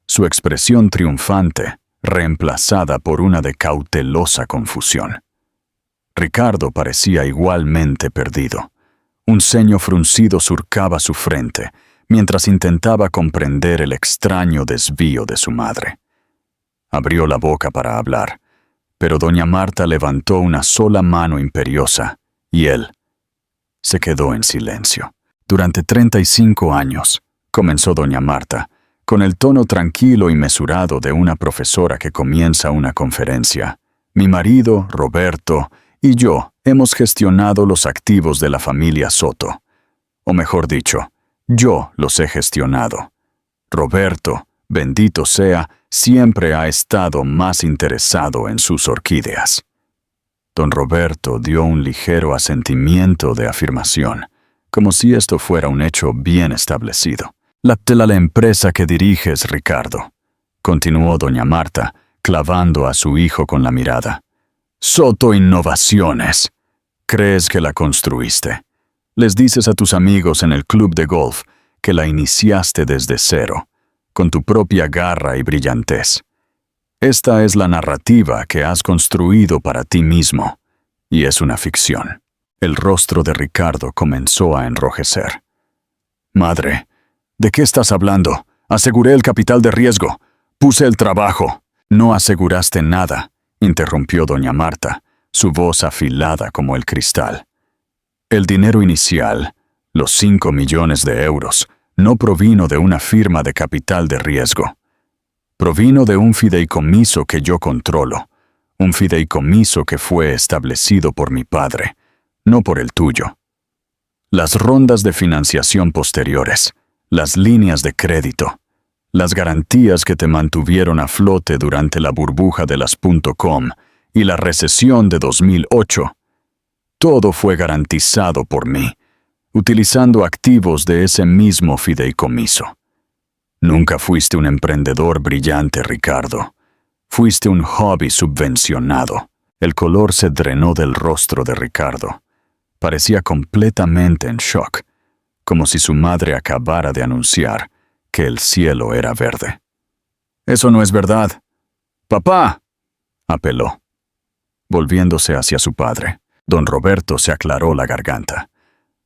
su expresión triunfante reemplazada por una de cautelosa confusión. Ricardo parecía igualmente perdido. Un ceño fruncido surcaba su frente, mientras intentaba comprender el extraño desvío de su madre. Abrió la boca para hablar, pero doña Marta levantó una sola mano imperiosa, y él se quedó en silencio. «Durante 35 años», comenzó doña Marta, con el tono tranquilo y mesurado de una profesora que comienza una conferencia, «mi marido, Roberto, y yo hemos gestionado los activos de la familia Soto. O mejor dicho, yo los he gestionado. Roberto, bendito sea, siempre ha estado más interesado en sus orquídeas». Don Roberto dio un ligero asentimiento de afirmación, como si esto fuera un hecho bien establecido. La empresa que diriges, Ricardo», continuó doña Marta, clavando a su hijo con la mirada. «Soto Innovaciones. ¿Crees que la construiste? Les dices a tus amigos en el club de golf que la iniciaste desde cero, con tu propia garra y brillantez. Esta es la narrativa que has construido para ti mismo, y es una ficción». El rostro de Ricardo comenzó a enrojecer. «Madre, ¿de qué estás hablando? Aseguré el capital de riesgo. Puse el trabajo». «No aseguraste nada», interrumpió doña Marta, su voz afilada como el cristal. El dinero inicial, los 5 millones de euros, no provino de una firma de capital de riesgo. Provino de un fideicomiso que yo controlo, un fideicomiso que fue establecido por mi padre, no por el tuyo. Las rondas de financiación posteriores, las líneas de crédito, las garantías que te mantuvieron a flote durante la burbuja de las .com y la recesión de 2008, todo fue garantizado por mí, utilizando activos de ese mismo fideicomiso. Nunca fuiste un emprendedor brillante, Ricardo. Fuiste un hobby subvencionado. El color se drenó del rostro de Ricardo. Parecía completamente en shock, como si su madre acabara de anunciar que el cielo era verde. «Eso no es verdad. ¡Papá!», apeló. Volviéndose hacia su padre, don Roberto se aclaró la garganta.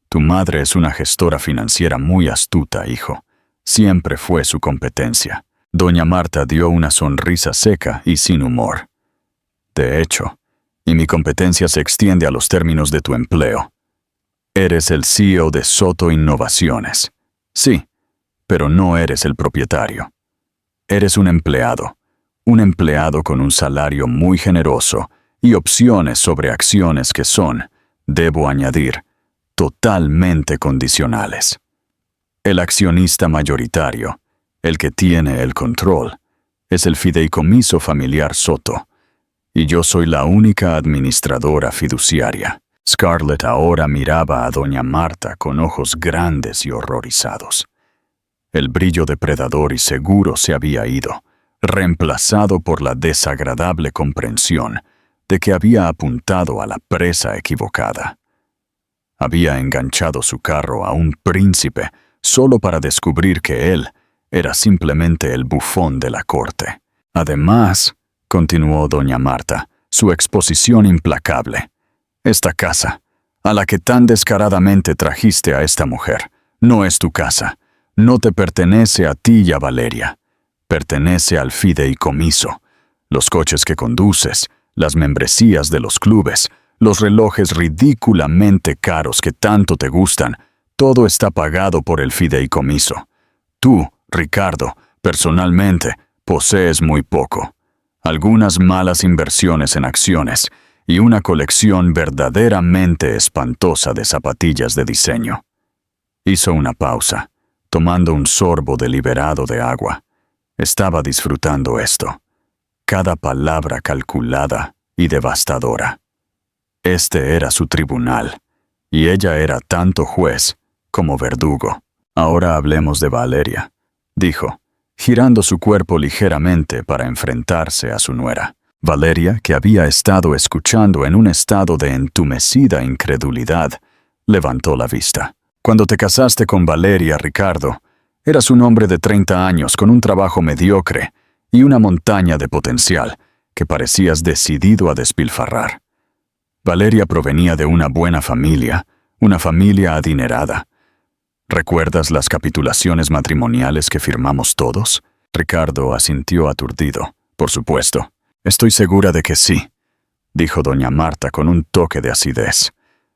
«Tu madre es una gestora financiera muy astuta, hijo. Siempre fue su competencia». Doña Marta dio una sonrisa seca y sin humor. «De hecho, y mi competencia se extiende a los términos de tu empleo. Eres el CEO de Soto Innovaciones. Sí, pero no eres el propietario. Eres un empleado con un salario muy generoso y opciones sobre acciones que son, debo añadir, totalmente condicionales. El accionista mayoritario, el que tiene el control, es el fideicomiso familiar Soto, y yo soy la única administradora fiduciaria». Scarlett ahora miraba a doña Marta con ojos grandes y horrorizados. El brillo depredador y seguro se había ido, reemplazado por la desagradable comprensión de que había apuntado a la presa equivocada. Había enganchado su carro a un príncipe solo para descubrir que él era simplemente el bufón de la corte. Además, continuó doña Marta, su exposición implacable, esta casa, a la que tan descaradamente trajiste a esta mujer, no es tu casa, no te pertenece a ti y a Valeria, pertenece al fideicomiso. Los coches que conduces, las membresías de los clubes, los relojes ridículamente caros que tanto te gustan, todo está pagado por el fideicomiso. Tú, Ricardo, personalmente, posees muy poco. Algunas malas inversiones en acciones y una colección verdaderamente espantosa de zapatillas de diseño. Hizo una pausa, tomando un sorbo deliberado de agua. Estaba disfrutando esto. Cada palabra calculada y devastadora. Este era su tribunal, y ella era tanto juez como verdugo. «Ahora hablemos de Valeria», dijo, girando su cuerpo ligeramente para enfrentarse a su nuera. Valeria, que había estado escuchando en un estado de entumecida incredulidad, levantó la vista. «Cuando te casaste con Valeria, Ricardo, eras un hombre de 30 años con un trabajo mediocre y una montaña de potencial que parecías decidido a despilfarrar. Valeria provenía de una buena familia, una familia adinerada. ¿Recuerdas las capitulaciones matrimoniales que firmamos todos?» Ricardo asintió aturdido. «Por supuesto. Estoy segura de que sí», dijo doña Marta con un toque de acidez.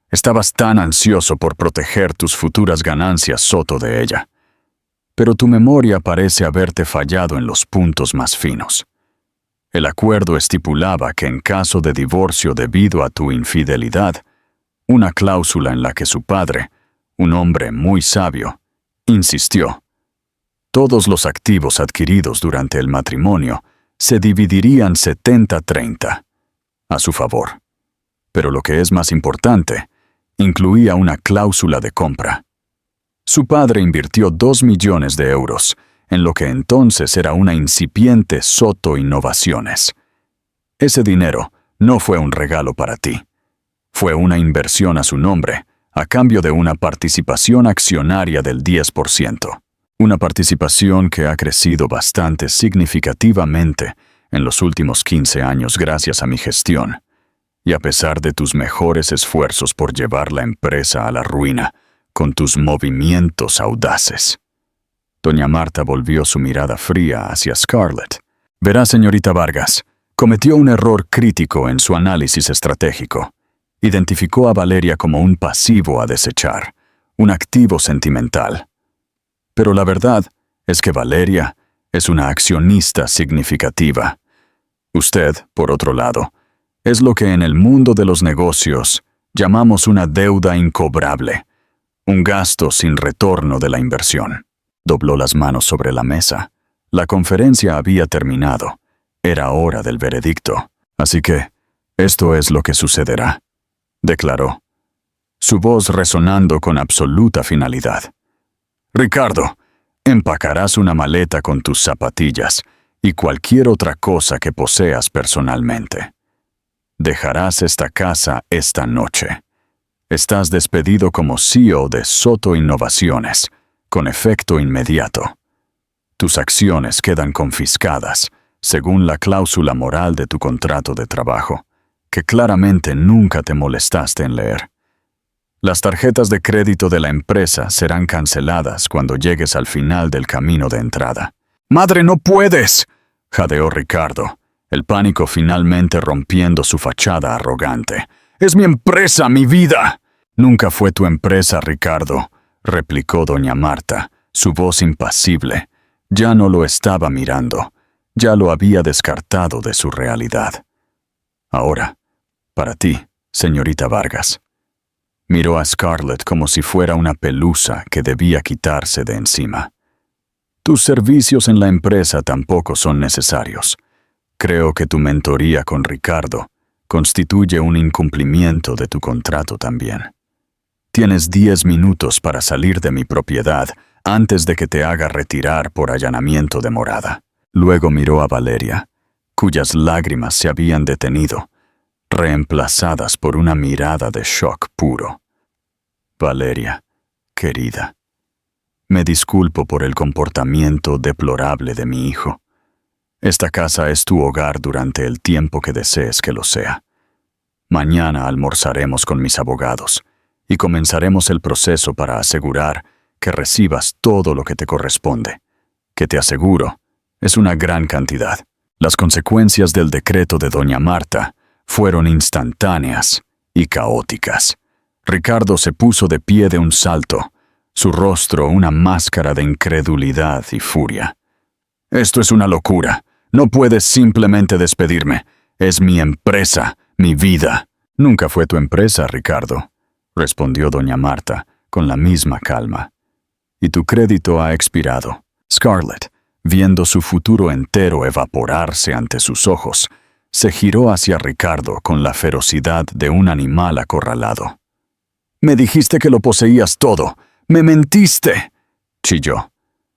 «Estabas tan ansioso por proteger tus futuras ganancias, Soto, de ella. Pero tu memoria parece haberte fallado en los puntos más finos. El acuerdo estipulaba que en caso de divorcio debido a tu infidelidad, una cláusula en la que su padre, un hombre muy sabio, insistió. Todos los activos adquiridos durante el matrimonio se dividirían 70-30, a su favor. Pero lo que es más importante, incluía una cláusula de compra. Su padre invirtió 2 millones de euros en lo que entonces era una incipiente Soto Innovaciones. Ese dinero no fue un regalo para ti. Fue una inversión a su nombre, a cambio de una participación accionaria del 10%. Una participación que ha crecido bastante significativamente en los últimos 15 años gracias a mi gestión. Y a pesar de tus mejores esfuerzos por llevar la empresa a la ruina, con tus movimientos audaces». Doña Marta volvió su mirada fría hacia Scarlett. «Verá, señorita Vargas, Cometió un error crítico en su análisis estratégico. Identificó a Valeria como un pasivo a desechar, un activo sentimental. Pero la verdad es que Valeria es una accionista significativa. Usted, por otro lado, es lo que en el mundo de los negocios llamamos una deuda incobrable, un gasto sin retorno de la inversión. Dobló las manos sobre la mesa. La conferencia había terminado. Era hora del veredicto. Así que, esto es lo que sucederá, declaró, su voz resonando con absoluta finalidad. Ricardo, empacarás una maleta con tus zapatillas y cualquier otra cosa que poseas personalmente. Dejarás esta casa esta noche. Estás despedido como CEO de Soto Innovaciones, con efecto inmediato. Tus acciones quedan confiscadas, según la cláusula moral de tu contrato de trabajo, que claramente nunca te molestaste en leer. Las tarjetas de crédito de la empresa serán canceladas cuando llegues al final del camino de entrada. ¡Madre, no puedes!, jadeó Ricardo, el pánico finalmente rompiendo su fachada arrogante. ¡Es mi empresa, mi vida! Nunca fue tu empresa, Ricardo, replicó doña Marta, su voz impasible. Ya no lo estaba mirando, ya lo había descartado de su realidad. Ahora, para ti, señorita Vargas. Miró a Scarlett como si fuera una pelusa que debía quitarse de encima. Tus servicios en la empresa tampoco son necesarios. Creo que tu mentoría con Ricardo constituye un incumplimiento de tu contrato también. Tienes 10 minutos para salir de mi propiedad antes de que te haga retirar por allanamiento de morada. Luego miró a Valeria, cuyas lágrimas se habían detenido, reemplazadas por una mirada de shock puro. Valeria, querida, me disculpo por el comportamiento deplorable de mi hijo. Esta casa es tu hogar durante el tiempo que desees que lo sea. Mañana almorzaremos con mis abogados y comenzaremos el proceso para asegurar que recibas todo lo que te corresponde, que te aseguro es una gran cantidad. Las consecuencias del decreto de doña Marta fueron instantáneas y caóticas. Ricardo se puso de pie de un salto, su rostro una máscara de incredulidad y furia. Esto es una locura. No puedes simplemente despedirme. Es mi empresa, mi vida. Nunca fue tu empresa, Ricardo, respondió doña Marta con la misma calma. Y tu crédito ha expirado. Scarlett, viendo su futuro entero evaporarse ante sus ojos, se giró hacia Ricardo con la ferocidad de un animal acorralado. «Me dijiste que lo poseías todo. ¡Me mentiste!», chilló,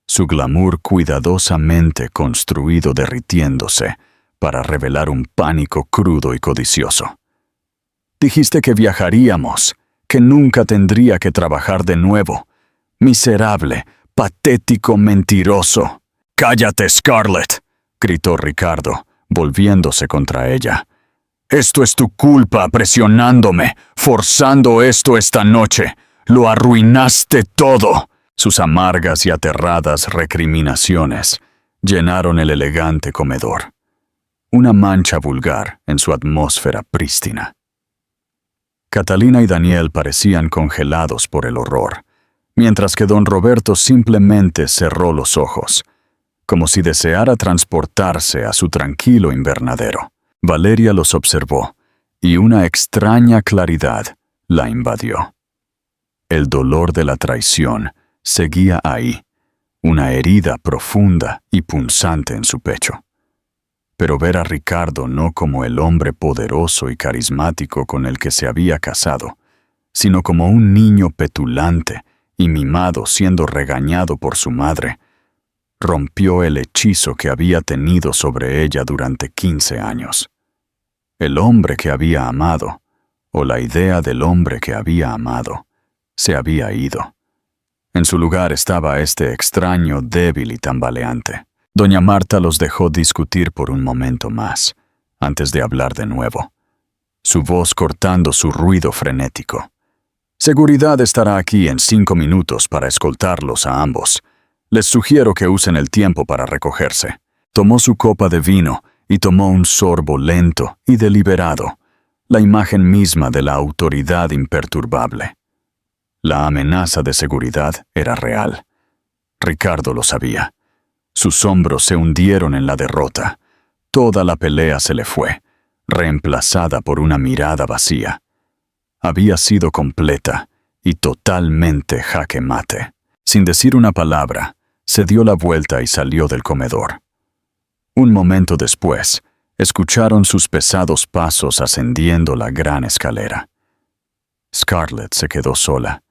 su glamour cuidadosamente construido derritiéndose para revelar un pánico crudo y codicioso. «Dijiste que viajaríamos, que nunca tendría que trabajar de nuevo. Miserable, patético, mentiroso». «¡Cállate, Scarlett!», gritó Ricardo, volviéndose contra ella. «Esto es tu culpa, presionándome, forzando esto esta noche. Lo arruinaste todo». Sus amargas y aterradas recriminaciones llenaron el elegante comedor. Una mancha vulgar en su atmósfera prístina. Catalina y Daniel parecían congelados por el horror, mientras que don Roberto simplemente cerró los ojos, como si deseara transportarse a su tranquilo invernadero. Valeria los observó, y una extraña claridad la invadió. El dolor de la traición seguía ahí, una herida profunda y punzante en su pecho. Pero ver a Ricardo no como el hombre poderoso y carismático con el que se había casado, sino como un niño petulante y mimado siendo regañado por su madre, rompió el hechizo que había tenido sobre ella durante 15 años. El hombre que había amado, o la idea del hombre que había amado, se había ido. En su lugar estaba este extraño, débil y tambaleante. Doña Marta los dejó discutir por un momento más, antes de hablar de nuevo, su voz cortando su ruido frenético. «Seguridad estará aquí en 5 minutos para escoltarlos a ambos. Les sugiero que usen el tiempo para recogerse». Tomó su copa de vino y tomó un sorbo lento y deliberado, la imagen misma de la autoridad imperturbable. La amenaza de seguridad era real. Ricardo lo sabía. Sus hombros se hundieron en la derrota. Toda la pelea se le fue, reemplazada por una mirada vacía. Había sido completa y totalmente jaque mate. Sin decir una palabra, se dio la vuelta y salió del comedor. Un momento después, escucharon sus pesados pasos ascendiendo la gran escalera. Scarlett se quedó sola,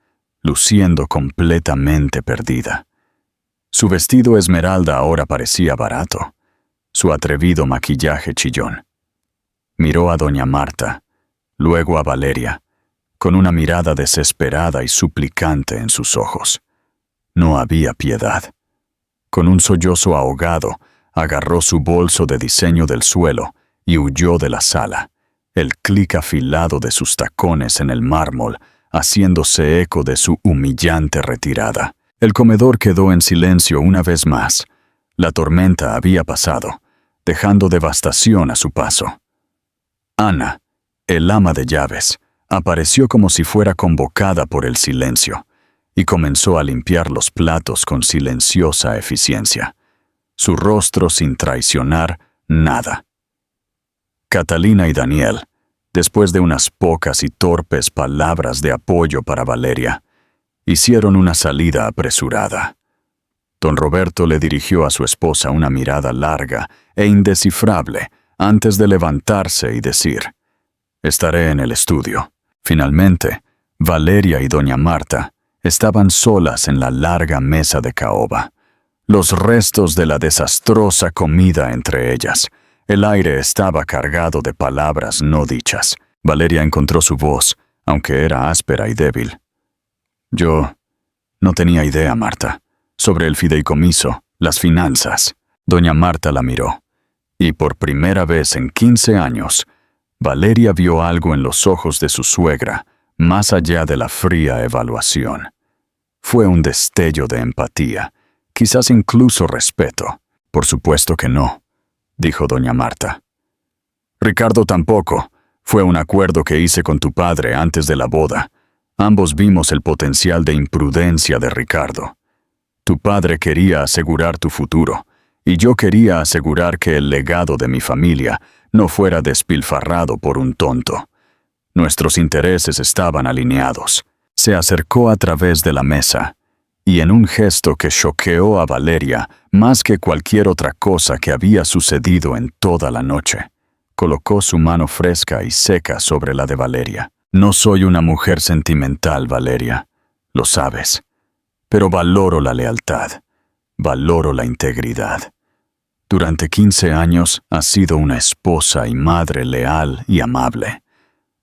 luciendo completamente perdida. Su vestido esmeralda ahora parecía barato, su atrevido maquillaje chillón. Miró a doña Marta, luego a Valeria, con una mirada desesperada y suplicante en sus ojos. No había piedad. Con un sollozo ahogado, agarró su bolso de diseño del suelo y huyó de la sala, el clic afilado de sus tacones en el mármol haciéndose eco de su humillante retirada. El comedor quedó en silencio una vez más. La tormenta había pasado, dejando devastación a su paso. Ana, el ama de llaves, apareció como si fuera convocada por el silencio y comenzó a limpiar los platos con silenciosa eficiencia, su rostro sin traicionar nada. Catalina y Daniel, después de unas pocas y torpes palabras de apoyo para Valeria, hicieron una salida apresurada. Don Roberto le dirigió a su esposa una mirada larga e indescifrable antes de levantarse y decir: «Estaré en el estudio». Finalmente, Valeria y doña Marta estaban solas en la larga mesa de caoba. Los restos de la desastrosa comida entre ellas. El aire estaba cargado de palabras no dichas. Valeria encontró su voz, aunque era áspera y débil. «Yo no tenía idea, Marta, sobre el fideicomiso, las finanzas». Doña Marta la miró, y por primera vez en 15 años, Valeria vio algo en los ojos de su suegra, más allá de la fría evaluación. Fue un destello de empatía, quizás incluso respeto. «Por supuesto que no», dijo doña Marta. «Ricardo tampoco. Fue un acuerdo que hice con tu padre antes de la boda. Ambos vimos el potencial de imprudencia de Ricardo. Tu padre quería asegurar tu futuro, y yo quería asegurar que el legado de mi familia no fuera despilfarrado por un tonto. Nuestros intereses estaban alineados». Se acercó a través de la mesa, y en un gesto que choqueó a Valeria más que cualquier otra cosa que había sucedido en toda la noche, colocó su mano fresca y seca sobre la de Valeria. «No soy una mujer sentimental, Valeria, lo sabes, pero valoro la lealtad, valoro la integridad. Durante 15 años has sido una esposa y madre leal y amable.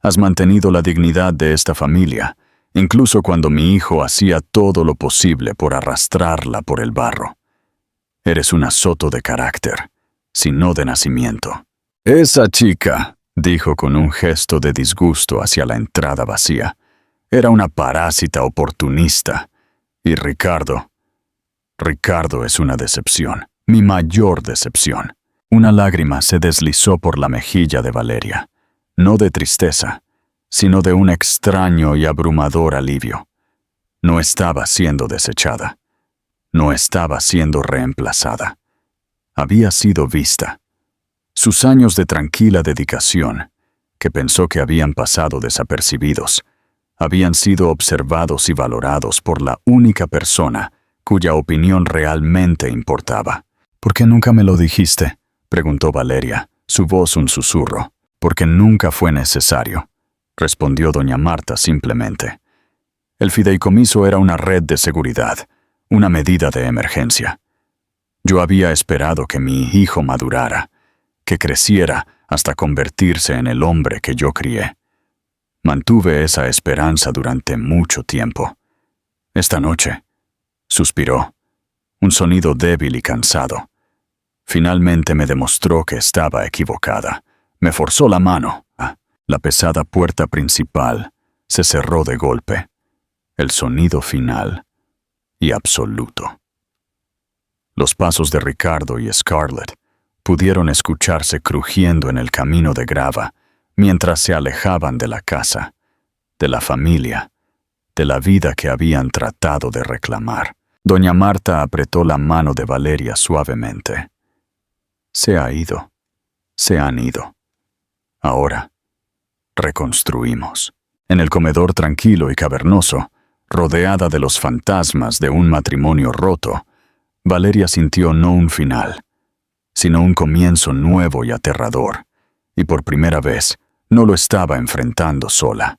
Has mantenido la dignidad de esta familia, incluso cuando mi hijo hacía todo lo posible por arrastrarla por el barro. Eres una Soto de carácter, si no de nacimiento». «Esa chica», dijo con un gesto de disgusto hacia la entrada vacía, «era una parásita oportunista. Y Ricardo es una decepción, mi mayor decepción». Una lágrima se deslizó por la mejilla de Valeria, no de tristeza, sino de un extraño y abrumador alivio. No estaba siendo desechada. No estaba siendo reemplazada. Había sido vista. Sus años de tranquila dedicación, que pensó que habían pasado desapercibidos, habían sido observados y valorados por la única persona cuya opinión realmente importaba. «¿Por qué nunca me lo dijiste?», preguntó Valeria, su voz un susurro. «Porque nunca fue necesario», respondió doña Marta simplemente. «El fideicomiso era una red de seguridad, una medida de emergencia. Yo había esperado que mi hijo madurara, que creciera hasta convertirse en el hombre que yo crié. Mantuve esa esperanza durante mucho tiempo. Esta noche», suspiró, un sonido débil y cansado. «Finalmente me demostró que estaba equivocada. Me forzó la mano». La pesada puerta principal se cerró de golpe. El sonido final y absoluto. Los pasos de Ricardo y Scarlett pudieron escucharse crujiendo en el camino de grava mientras se alejaban de la casa, de la familia, de la vida que habían tratado de reclamar. Doña Marta apretó la mano de Valeria suavemente. Se ha ido. Se han ido. Ahora, reconstruimos. En el comedor tranquilo y cavernoso, rodeada de los fantasmas de un matrimonio roto, Valeria sintió no un final, sino un comienzo nuevo y aterrador, y por primera vez no lo estaba enfrentando sola.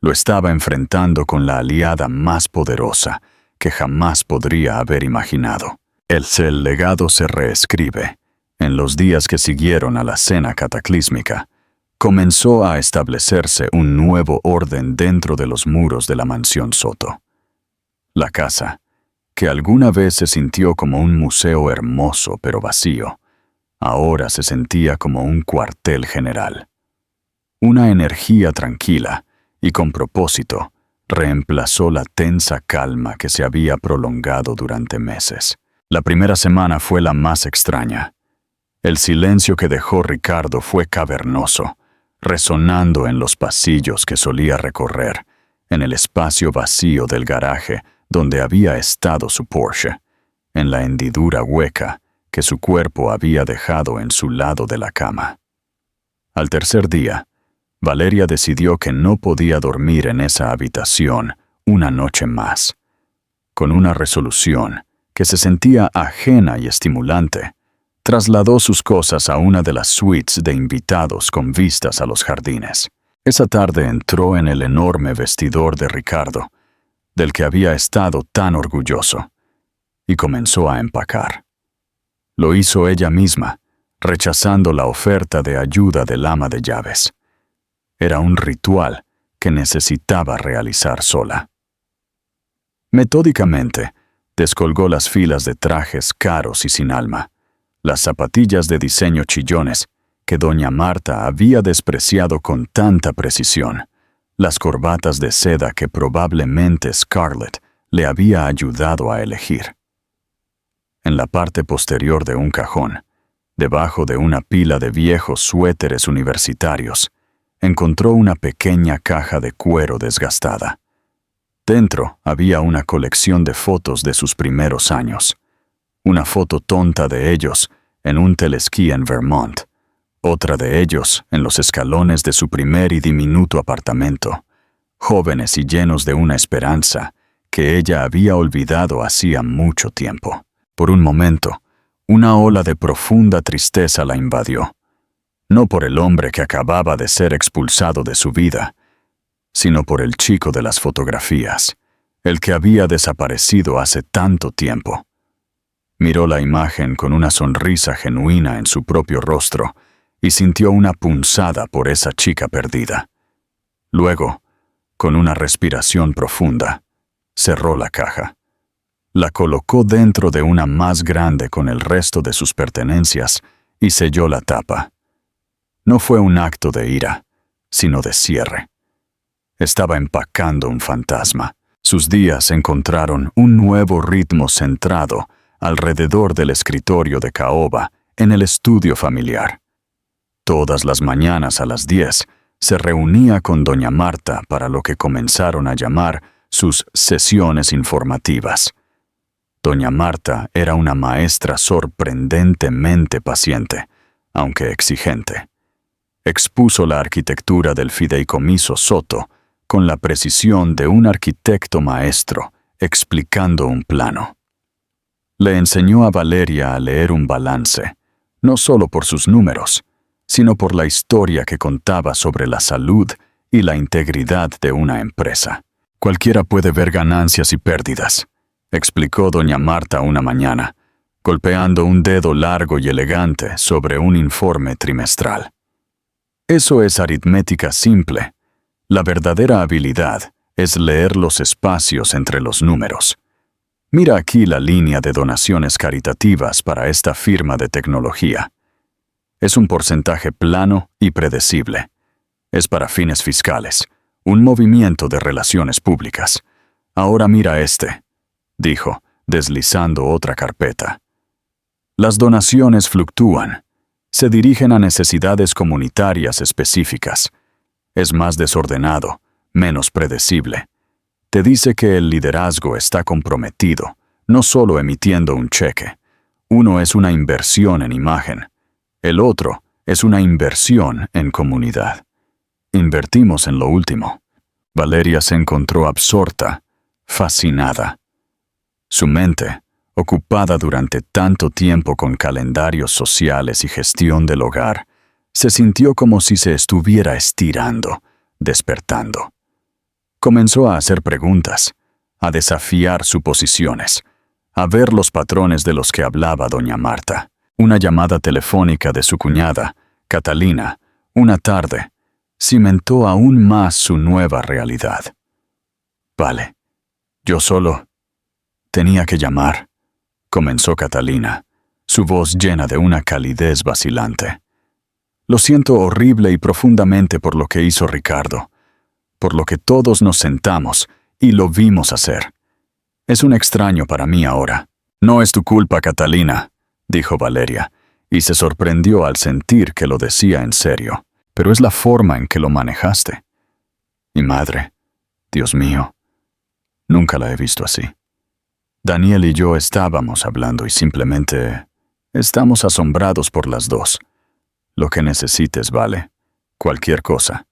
Lo estaba enfrentando con la aliada más poderosa que jamás podría haber imaginado. El legado se reescribe. En los días que siguieron a la cena cataclísmica, comenzó a establecerse un nuevo orden dentro de los muros de la mansión Soto. La casa, que alguna vez se sintió como un museo hermoso pero vacío, ahora se sentía como un cuartel general. Una energía tranquila y con propósito reemplazó la tensa calma que se había prolongado durante meses. La primera semana fue la más extraña. El silencio que dejó Ricardo fue cavernoso, resonando en los pasillos que solía recorrer, en el espacio vacío del garaje donde había estado su Porsche, en la hendidura hueca que su cuerpo había dejado en su lado de la cama. Al tercer día, Valeria decidió que no podía dormir en esa habitación una noche más. Con una resolución que se sentía ajena y estimulante, trasladó sus cosas a una de las suites de invitados con vistas a los jardines. Esa tarde entró en el enorme vestidor de Ricardo, del que había estado tan orgulloso, y comenzó a empacar. Lo hizo ella misma, rechazando la oferta de ayuda del ama de llaves. Era un ritual que necesitaba realizar sola. Metódicamente, descolgó las filas de trajes caros y sin alma, las zapatillas de diseño chillones que doña Marta había despreciado con tanta precisión, las corbatas de seda que probablemente Scarlett le había ayudado a elegir. En la parte posterior de un cajón, debajo de una pila de viejos suéteres universitarios, encontró una pequeña caja de cuero desgastada. Dentro había una colección de fotos de sus primeros años. Una foto tonta de ellos en un telesquí en Vermont, otra de ellos en los escalones de su primer y diminuto apartamento, jóvenes y llenos de una esperanza que ella había olvidado hacía mucho tiempo. Por un momento, una ola de profunda tristeza la invadió. No por el hombre que acababa de ser expulsado de su vida, sino por el chico de las fotografías, el que había desaparecido hace tanto tiempo. Miró la imagen con una sonrisa genuina en su propio rostro y sintió una punzada por esa chica perdida. Luego, con una respiración profunda, cerró la caja. La colocó dentro de una más grande con el resto de sus pertenencias y selló la tapa. No fue un acto de ira, sino de cierre. Estaba empacando un fantasma. Sus días encontraron un nuevo ritmo centrado alrededor del escritorio de caoba en el estudio familiar. Todas las mañanas a las 10 se reunía con doña Marta para lo que comenzaron a llamar sus sesiones informativas. Doña Marta era una maestra sorprendentemente paciente, aunque exigente. Expuso la arquitectura del fideicomiso Soto con la precisión de un arquitecto maestro explicando un plano. Le enseñó a Valeria a leer un balance, no solo por sus números, sino por la historia que contaba sobre la salud y la integridad de una empresa. Cualquiera puede ver ganancias y pérdidas, explicó doña Marta una mañana, golpeando un dedo largo y elegante sobre un informe trimestral. Eso es aritmética simple. La verdadera habilidad es leer los espacios entre los números. Mira aquí la línea de donaciones caritativas para esta firma de tecnología. Es un porcentaje plano y predecible. Es para fines fiscales, un movimiento de relaciones públicas. Ahora mira este, dijo, deslizando otra carpeta. Las donaciones fluctúan. Se dirigen a necesidades comunitarias específicas. Es más desordenado, menos predecible. Te dice que el liderazgo está comprometido, no solo emitiendo un cheque. Uno es una inversión en imagen. El otro es una inversión en comunidad. Invertimos en lo último. Valeria se encontró absorta, fascinada. Su mente, ocupada durante tanto tiempo con calendarios sociales y gestión del hogar, se sintió como si se estuviera estirando, despertando. Comenzó a hacer preguntas, a desafiar suposiciones, a ver los patrones de los que hablaba doña Marta. Una llamada telefónica de su cuñada, Catalina, una tarde, cimentó aún más su nueva realidad. Vale, yo solo tenía que llamar, comenzó Catalina, su voz llena de una calidez vacilante. Lo siento horrible y profundamente por lo que hizo Ricardo, por lo que todos nos sentamos y lo vimos hacer. Es un extraño para mí ahora. No es tu culpa, Catalina, dijo Valeria, y se sorprendió al sentir que lo decía en serio. Pero es la forma en que lo manejaste. Mi madre, Dios mío, nunca la he visto así. Daniel y yo estábamos hablando y simplemente estamos asombrados por las dos. Lo que necesites, vale. Cualquier cosa.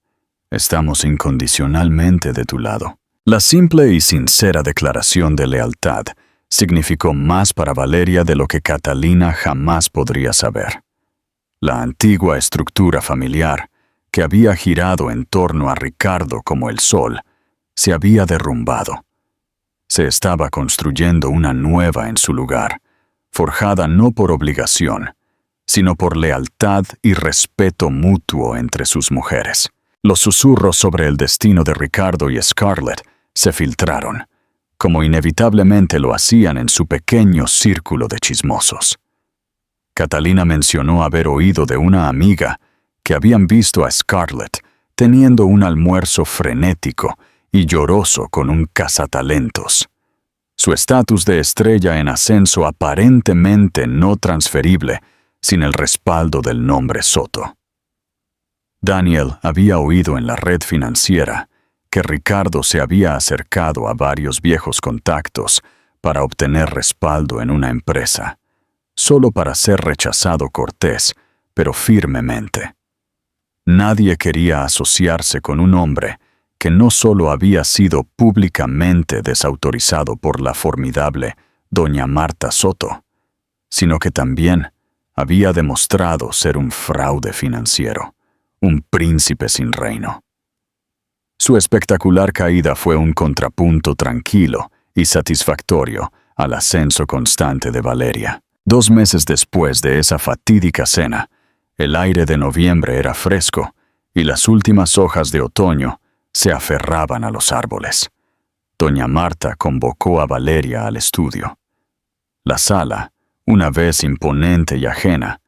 Estamos incondicionalmente de tu lado. La simple y sincera declaración de lealtad significó más para Valeria de lo que Catalina jamás podría saber. La antigua estructura familiar, que había girado en torno a Ricardo como el sol, se había derrumbado. Se estaba construyendo una nueva en su lugar, forjada no por obligación, sino por lealtad y respeto mutuo entre sus mujeres. Los susurros sobre el destino de Ricardo y Scarlett se filtraron, como inevitablemente lo hacían en su pequeño círculo de chismosos. Catalina mencionó haber oído de una amiga que habían visto a Scarlett teniendo un almuerzo frenético y lloroso con un cazatalentos. Su estatus de estrella en ascenso aparentemente no transferible, sin el respaldo del nombre Soto. Daniel había oído en la red financiera que Ricardo se había acercado a varios viejos contactos para obtener respaldo en una empresa, solo para ser rechazado cortés, pero firmemente. Nadie quería asociarse con un hombre que no solo había sido públicamente desautorizado por la formidable doña Marta Soto, sino que también había demostrado ser un fraude financiero, un príncipe sin reino. Su espectacular caída fue un contrapunto tranquilo y satisfactorio al ascenso constante de Valeria. 2 meses después de esa fatídica cena, el aire de noviembre era fresco y las últimas hojas de otoño se aferraban a los árboles. Doña Marta convocó a Valeria al estudio. La sala, una vez imponente y ajena,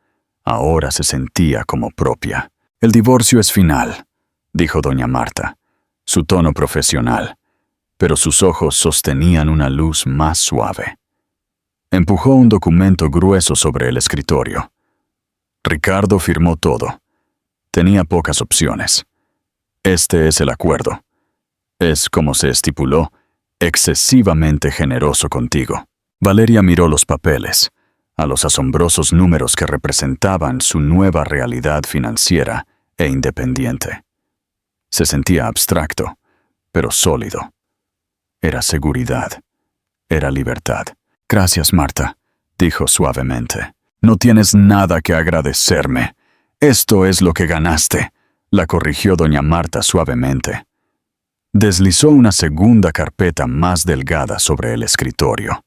ahora se sentía como propia. El divorcio es final, dijo doña Marta, su tono profesional, pero sus ojos sostenían una luz más suave. Empujó un documento grueso sobre el escritorio. Ricardo firmó todo. Tenía pocas opciones. Este es el acuerdo. Es, como se estipuló, excesivamente generoso contigo. Valeria miró los papeles, a los asombrosos números que representaban su nueva realidad financiera e independiente. Se sentía abstracto, pero sólido. Era seguridad. Era libertad. Gracias, Marta, dijo suavemente. No tienes nada que agradecerme. Esto es lo que ganaste, la corrigió doña Marta suavemente. Deslizó una segunda carpeta más delgada sobre el escritorio.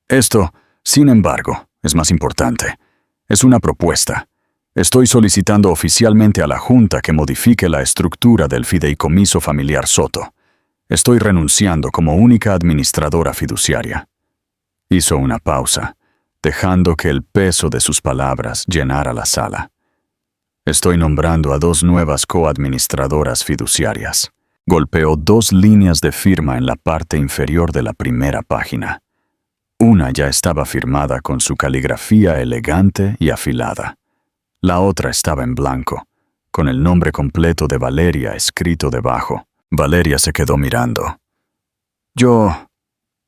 Esto, sin embargo, es más importante. Es una propuesta. Estoy solicitando oficialmente a la Junta que modifique la estructura del fideicomiso familiar Soto. Estoy renunciando como única administradora fiduciaria. Hizo una pausa, dejando que el peso de sus palabras llenara la sala. Estoy nombrando a 2 nuevas coadministradoras fiduciarias. Golpeó 2 líneas de firma en la parte inferior de la primera página. Una ya estaba firmada con su caligrafía elegante y afilada. La otra estaba en blanco, con el nombre completo de Valeria escrito debajo. Valeria se quedó mirando.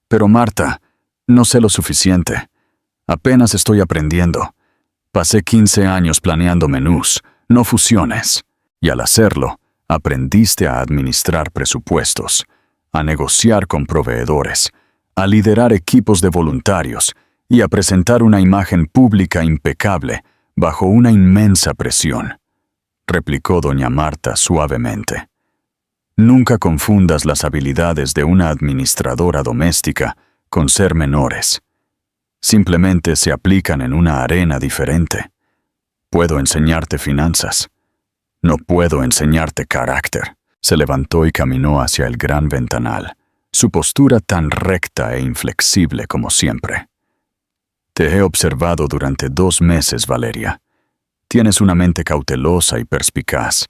Pero Marta, no sé lo suficiente. Apenas estoy aprendiendo. Pasé 15 años planeando menús, no fusiones. Y al hacerlo, aprendiste a administrar presupuestos, a negociar con proveedores, a liderar equipos de voluntarios y a presentar una imagen pública impecable bajo una inmensa presión, replicó doña Marta suavemente. Nunca confundas las habilidades de una administradora doméstica con ser menores. Simplemente se aplican en una arena diferente. Puedo enseñarte finanzas. No puedo enseñarte carácter. Se levantó y caminó hacia el gran ventanal, su postura tan recta e inflexible como siempre. Te he observado durante 2 meses, Valeria. Tienes una mente cautelosa y perspicaz,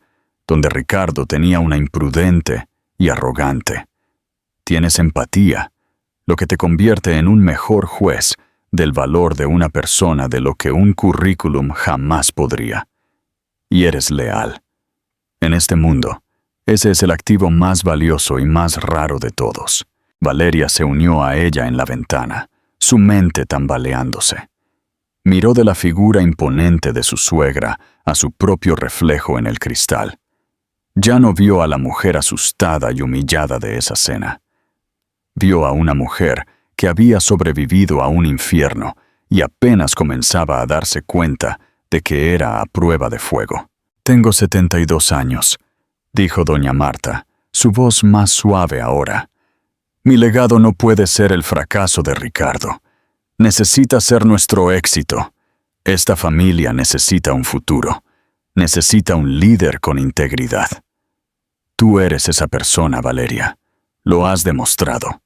donde Ricardo tenía una imprudente y arrogante. Tienes empatía, lo que te convierte en un mejor juez del valor de una persona de lo que un currículum jamás podría. Y eres leal. En este mundo, ese es el activo más valioso y más raro de todos. Valeria se unió a ella en la ventana, su mente tambaleándose. Miró de la figura imponente de su suegra a su propio reflejo en el cristal. Ya no vio a la mujer asustada y humillada de esa cena. Vio a una mujer que había sobrevivido a un infierno y apenas comenzaba a darse cuenta de que era a prueba de fuego. Tengo 72 años, dijo doña Marta, su voz más suave ahora. Mi legado no puede ser el fracaso de Ricardo. Necesita ser nuestro éxito. Esta familia necesita un futuro. Necesita un líder con integridad. Tú eres esa persona, Valeria. Lo has demostrado.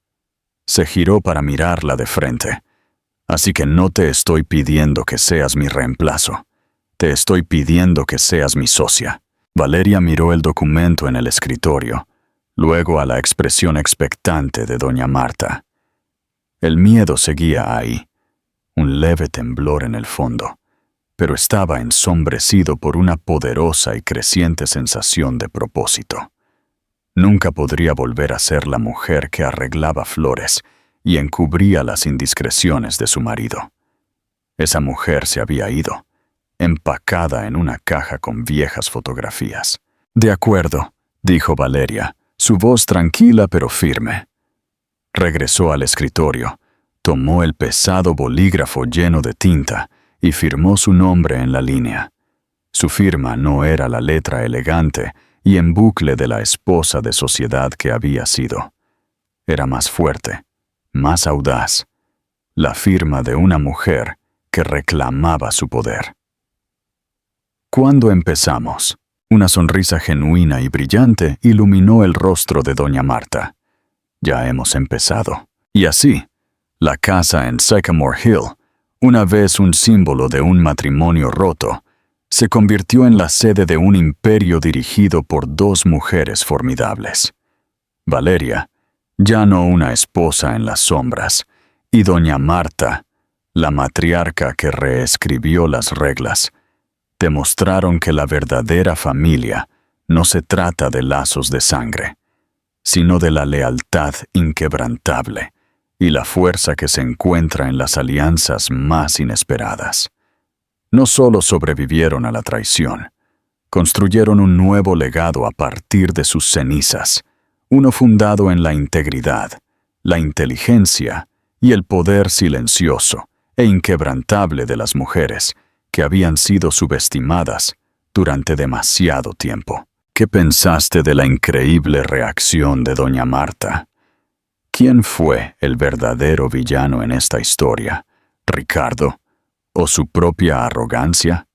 Se giró para mirarla de frente. Así que no te estoy pidiendo que seas mi reemplazo. Te estoy pidiendo que seas mi socia. Valeria miró el documento en el escritorio, luego a la expresión expectante de doña Marta. El miedo seguía ahí, un leve temblor en el fondo, pero estaba ensombrecido por una poderosa y creciente sensación de propósito. Nunca podría volver a ser la mujer que arreglaba flores y encubría las indiscreciones de su marido. Esa mujer se había ido, empacada en una caja con viejas fotografías. De acuerdo, dijo Valeria, su voz tranquila pero firme. Regresó al escritorio, tomó el pesado bolígrafo lleno de tinta y firmó su nombre en la línea. Su firma no era la letra elegante y en bucle de la esposa de sociedad que había sido. Era más fuerte, más audaz, la firma de una mujer que reclamaba su poder. ¿Cuándo empezamos? Una sonrisa genuina y brillante iluminó el rostro de doña Marta. Ya hemos empezado. Y así, la casa en Sycamore Hill, una vez un símbolo de un matrimonio roto, se convirtió en la sede de un imperio dirigido por 2 mujeres formidables. Valeria, ya no una esposa en las sombras, y doña Marta, la matriarca que reescribió las reglas, demostraron que la verdadera familia no se trata de lazos de sangre, sino de la lealtad inquebrantable y la fuerza que se encuentra en las alianzas más inesperadas. No solo sobrevivieron a la traición, construyeron un nuevo legado a partir de sus cenizas, uno fundado en la integridad, la inteligencia y el poder silencioso e inquebrantable de las mujeres que habían sido subestimadas durante demasiado tiempo. ¿Qué pensaste de la increíble reacción de doña Marta? ¿Quién fue el verdadero villano en esta historia? ¿Ricardo? ¿O su propia arrogancia?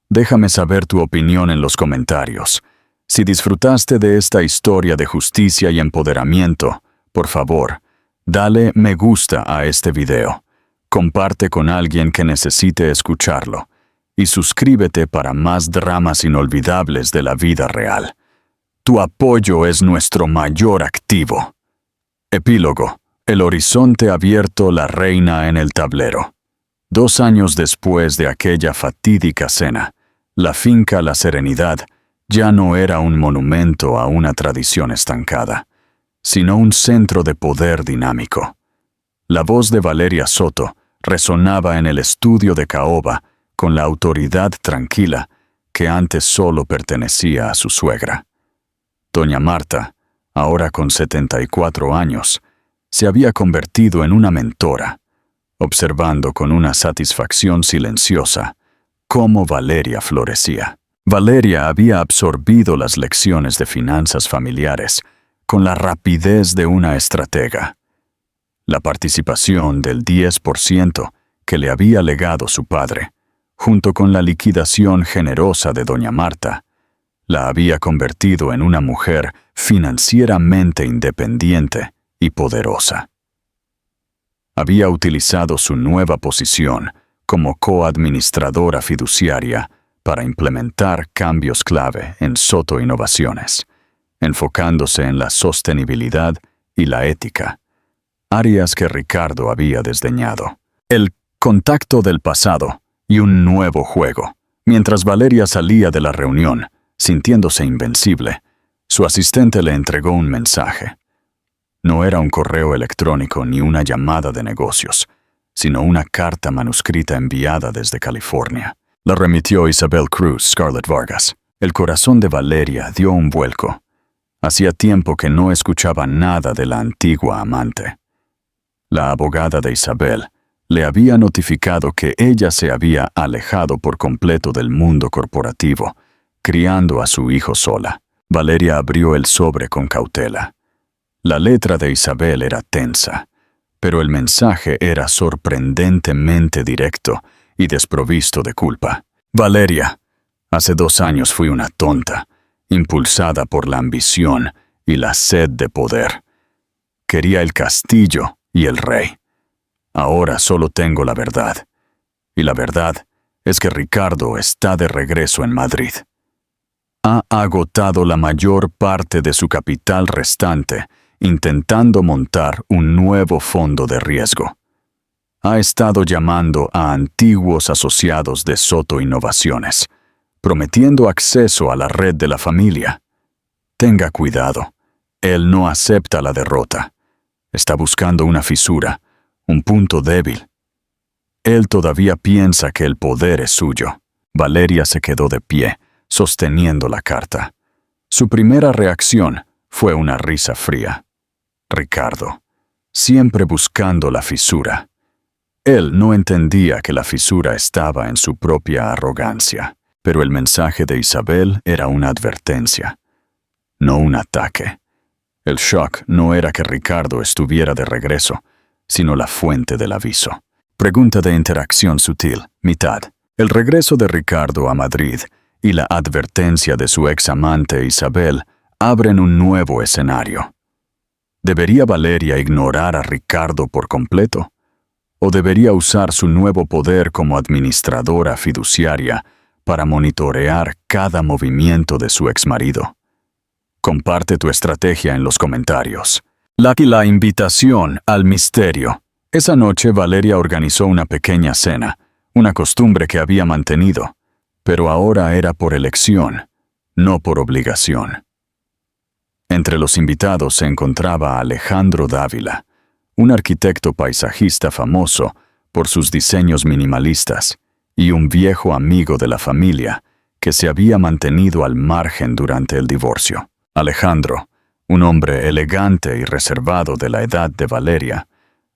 Déjame saber tu opinión en los comentarios. Si disfrutaste de esta historia de justicia y empoderamiento, por favor, dale me gusta a este video. Comparte con alguien que necesite escucharlo. Y suscríbete para más dramas inolvidables de la vida real. Tu apoyo es nuestro mayor activo. Epílogo. El horizonte abierto, la reina en el tablero. 2 años después de aquella fatídica cena, la finca La Serenidad ya no era un monumento a una tradición estancada, sino un centro de poder dinámico. La voz de Valeria Soto resonaba en el estudio de caoba con la autoridad tranquila que antes solo pertenecía a su suegra. Doña Marta, ahora con 74 años, se había convertido en una mentora, observando con una satisfacción silenciosa cómo Valeria florecía. Valeria había absorbido las lecciones de finanzas familiares con la rapidez de una estratega. La participación del 10% que le había legado su padre, junto con la liquidación generosa de doña Marta, la había convertido en una mujer financieramente independiente y poderosa. Había utilizado su nueva posición como coadministradora fiduciaria para implementar cambios clave en Soto Innovaciones, enfocándose en la sostenibilidad y la ética, áreas que Ricardo había desdeñado. El contacto del pasado y un nuevo juego. Mientras Valeria salía de la reunión, sintiéndose invencible, su asistente le entregó un mensaje. No era un correo electrónico ni una llamada de negocios, sino una carta manuscrita enviada desde California. La remitió Isabel Cruz Scarlett Vargas. El corazón de Valeria dio un vuelco. Hacía tiempo que no escuchaba nada de la antigua amante. La abogada de Isabel le había notificado que ella se había alejado por completo del mundo corporativo, criando a su hijo sola. Valeria abrió el sobre con cautela. La letra de Isabel era tensa, pero el mensaje era sorprendentemente directo y desprovisto de culpa. Valeria, hace 2 años fui una tonta, impulsada por la ambición y la sed de poder. Quería el castillo y el rey. Ahora solo tengo la verdad. Y la verdad es que Ricardo está de regreso en Madrid. Ha agotado la mayor parte de su capital restante intentando montar un nuevo fondo de riesgo. Ha estado llamando a antiguos asociados de Soto Innovaciones, prometiendo acceso a la red de la familia. Tenga cuidado, él no acepta la derrota. Está buscando una fisura, un punto débil. Él todavía piensa que el poder es suyo. Valeria se quedó de pie, sosteniendo la carta. Su primera reacción fue una risa fría. Ricardo, siempre buscando la fisura. Él no entendía que la fisura estaba en su propia arrogancia, pero el mensaje de Isabel era una advertencia, no un ataque. El shock no era que Ricardo estuviera de regreso, sino la fuente del aviso. Pregunta de interacción sutil, mitad. El regreso de Ricardo a Madrid y la advertencia de su ex amante Isabel abren un nuevo escenario. ¿Debería Valeria ignorar a Ricardo por completo? ¿O debería usar su nuevo poder como administradora fiduciaria para monitorear cada movimiento de su exmarido? Comparte tu estrategia en los comentarios. La invitación al misterio. Esa noche Valeria organizó una pequeña cena, una costumbre que había mantenido, pero ahora era por elección, no por obligación. Entre los invitados se encontraba Alejandro Dávila, un arquitecto paisajista famoso por sus diseños minimalistas, y un viejo amigo de la familia que se había mantenido al margen durante el divorcio. Alejandro, un hombre elegante y reservado de la edad de Valeria,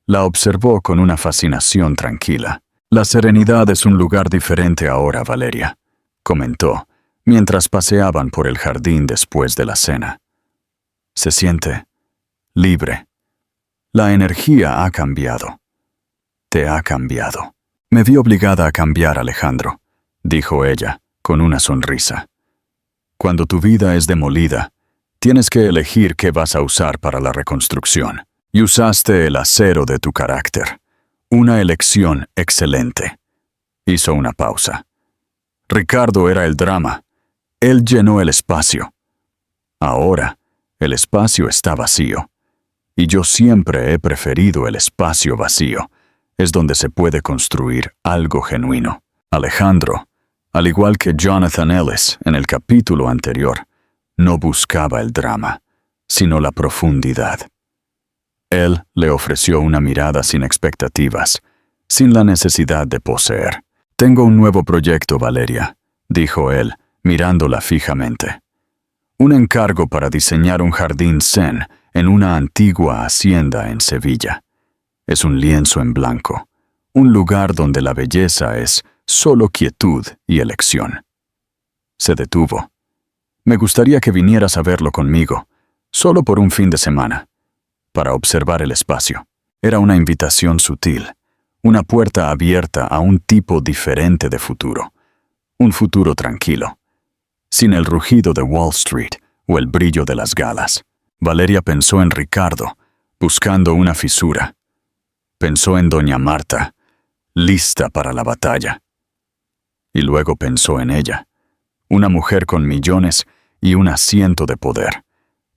la observó con una fascinación tranquila. La Serenidad es un lugar diferente ahora, Valeria, comentó, mientras paseaban por el jardín después de la cena. Se siente libre. La energía ha cambiado. Te ha cambiado. Me vi obligada a cambiar, Alejandro, dijo ella, con una sonrisa. Cuando tu vida es demolida, tienes que elegir qué vas a usar para la reconstrucción. Y usaste el acero de tu carácter. Una elección excelente. Hizo una pausa. Ricardo era el drama. Él llenó el espacio. Ahora, el espacio está vacío. y yo siempre he preferido el espacio vacío. Es donde se puede construir algo genuino. Alejandro, al igual que Jonathan Ellis en el capítulo anterior, no buscaba el drama, sino la profundidad. Él le ofreció una mirada sin expectativas, sin la necesidad de poseer. «Tengo un nuevo proyecto, Valeria», dijo él, mirándola fijamente. «Un encargo para diseñar un jardín zen en una antigua hacienda en Sevilla. Es un lienzo en blanco, un lugar donde la belleza es solo quietud y elección». Se detuvo. «Me gustaría que vinieras a verlo conmigo, solo por un fin de semana, para observar el espacio». Era una invitación sutil, una puerta abierta a un tipo diferente de futuro. Un futuro tranquilo, sin el rugido de Wall Street o el brillo de las galas. Valeria pensó en Ricardo, buscando una fisura. Pensó en doña Marta, lista para la batalla. Y luego pensó en ella, una mujer con millones y un asiento de poder,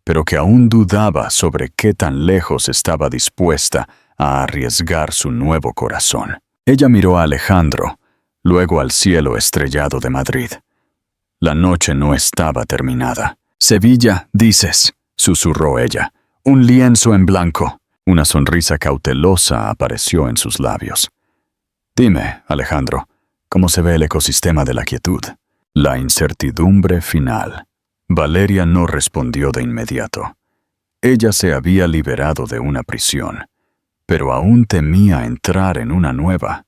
pero que aún dudaba sobre qué tan lejos estaba dispuesta a arriesgar su nuevo corazón. Ella miró a Alejandro, luego al cielo estrellado de Madrid. La noche no estaba terminada. «Sevilla, dices», susurró ella. «Un lienzo en blanco». Una sonrisa cautelosa apareció en sus labios. «Dime, Alejandro, ¿cómo se ve el ecosistema de la quietud?» La incertidumbre final. Valeria no respondió de inmediato. Ella se había liberado de una prisión, pero aún temía entrar en una nueva.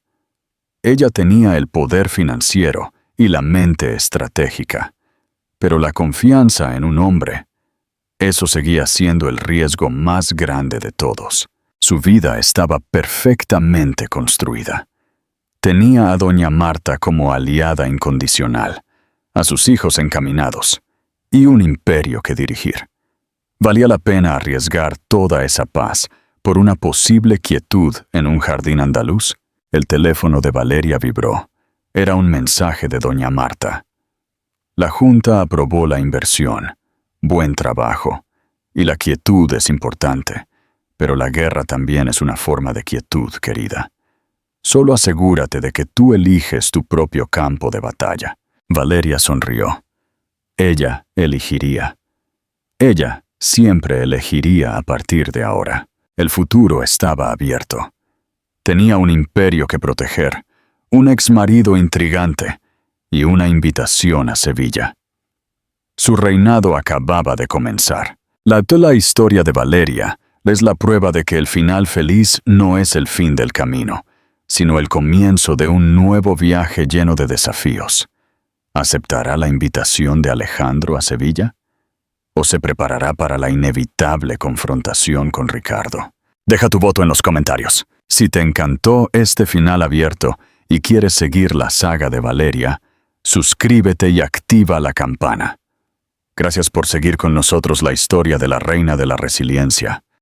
Ella tenía el poder financiero y la mente estratégica, pero la confianza en un hombre, eso seguía siendo el riesgo más grande de todos. Su vida estaba perfectamente construida. Tenía a doña Marta como aliada incondicional, a sus hijos encaminados, y un imperio que dirigir. ¿Valía la pena arriesgar toda esa paz por una posible quietud en un jardín andaluz? El teléfono de Valeria vibró. Era un mensaje de doña Marta. La Junta aprobó la inversión. Buen trabajo. Y la quietud es importante, pero la guerra también es una forma de quietud, querida. Solo asegúrate de que tú eliges tu propio campo de batalla. Valeria sonrió. Ella elegiría. Ella siempre elegiría a partir de ahora. El futuro estaba abierto. Tenía un imperio que proteger, un exmarido intrigante y una invitación a Sevilla. Su reinado acababa de comenzar. La historia de Valeria es la prueba de que el final feliz no es el fin del camino, sino el comienzo de un nuevo viaje lleno de desafíos. ¿Aceptará la invitación de Alejandro a Sevilla? ¿O se preparará para la inevitable confrontación con Ricardo? Deja tu voto en los comentarios. Si te encantó este final abierto y quieres seguir la saga de Valeria, suscríbete y activa la campana. Gracias por seguir con nosotros la historia de la Reina de la Resiliencia.